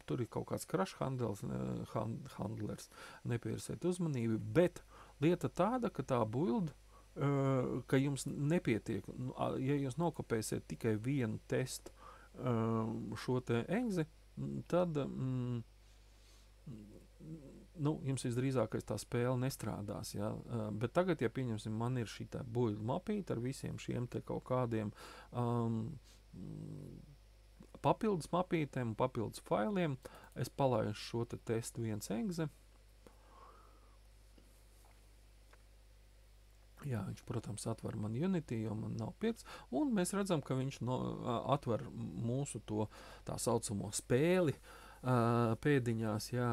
tur ir kaut kāds crash handlers, nepievērsiet uzmanību, bet lieta tāda, ka tā build, ka jums nepietiek, ja jūs nokopēsiet tikai vienu testu šo te exe, tad nu, jums visdrīzākais tā spēle nestrādās, ja? Bet tagad, ja pieņemsim, man ir šī tā build mapīte ar visiem šiem te kaut kādiem papildus mapītēm, papildus failiem, es palaišu šo te test 1 exe. Jā, viņš, protams, atver man Unity, jo man nav pirks, un mēs redzam, ka viņš atver mūsu to tā saucamo spēli, pēdiņās, jā,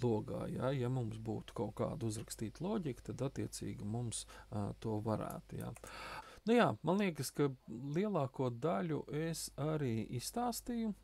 logā, jā, ja mums būtu kaut kāda uzrakstīta loģika, tad attiecīgi mums to varētu, jā. Nu jā, man liekas, ka lielāko daļu es arī izstāstīju.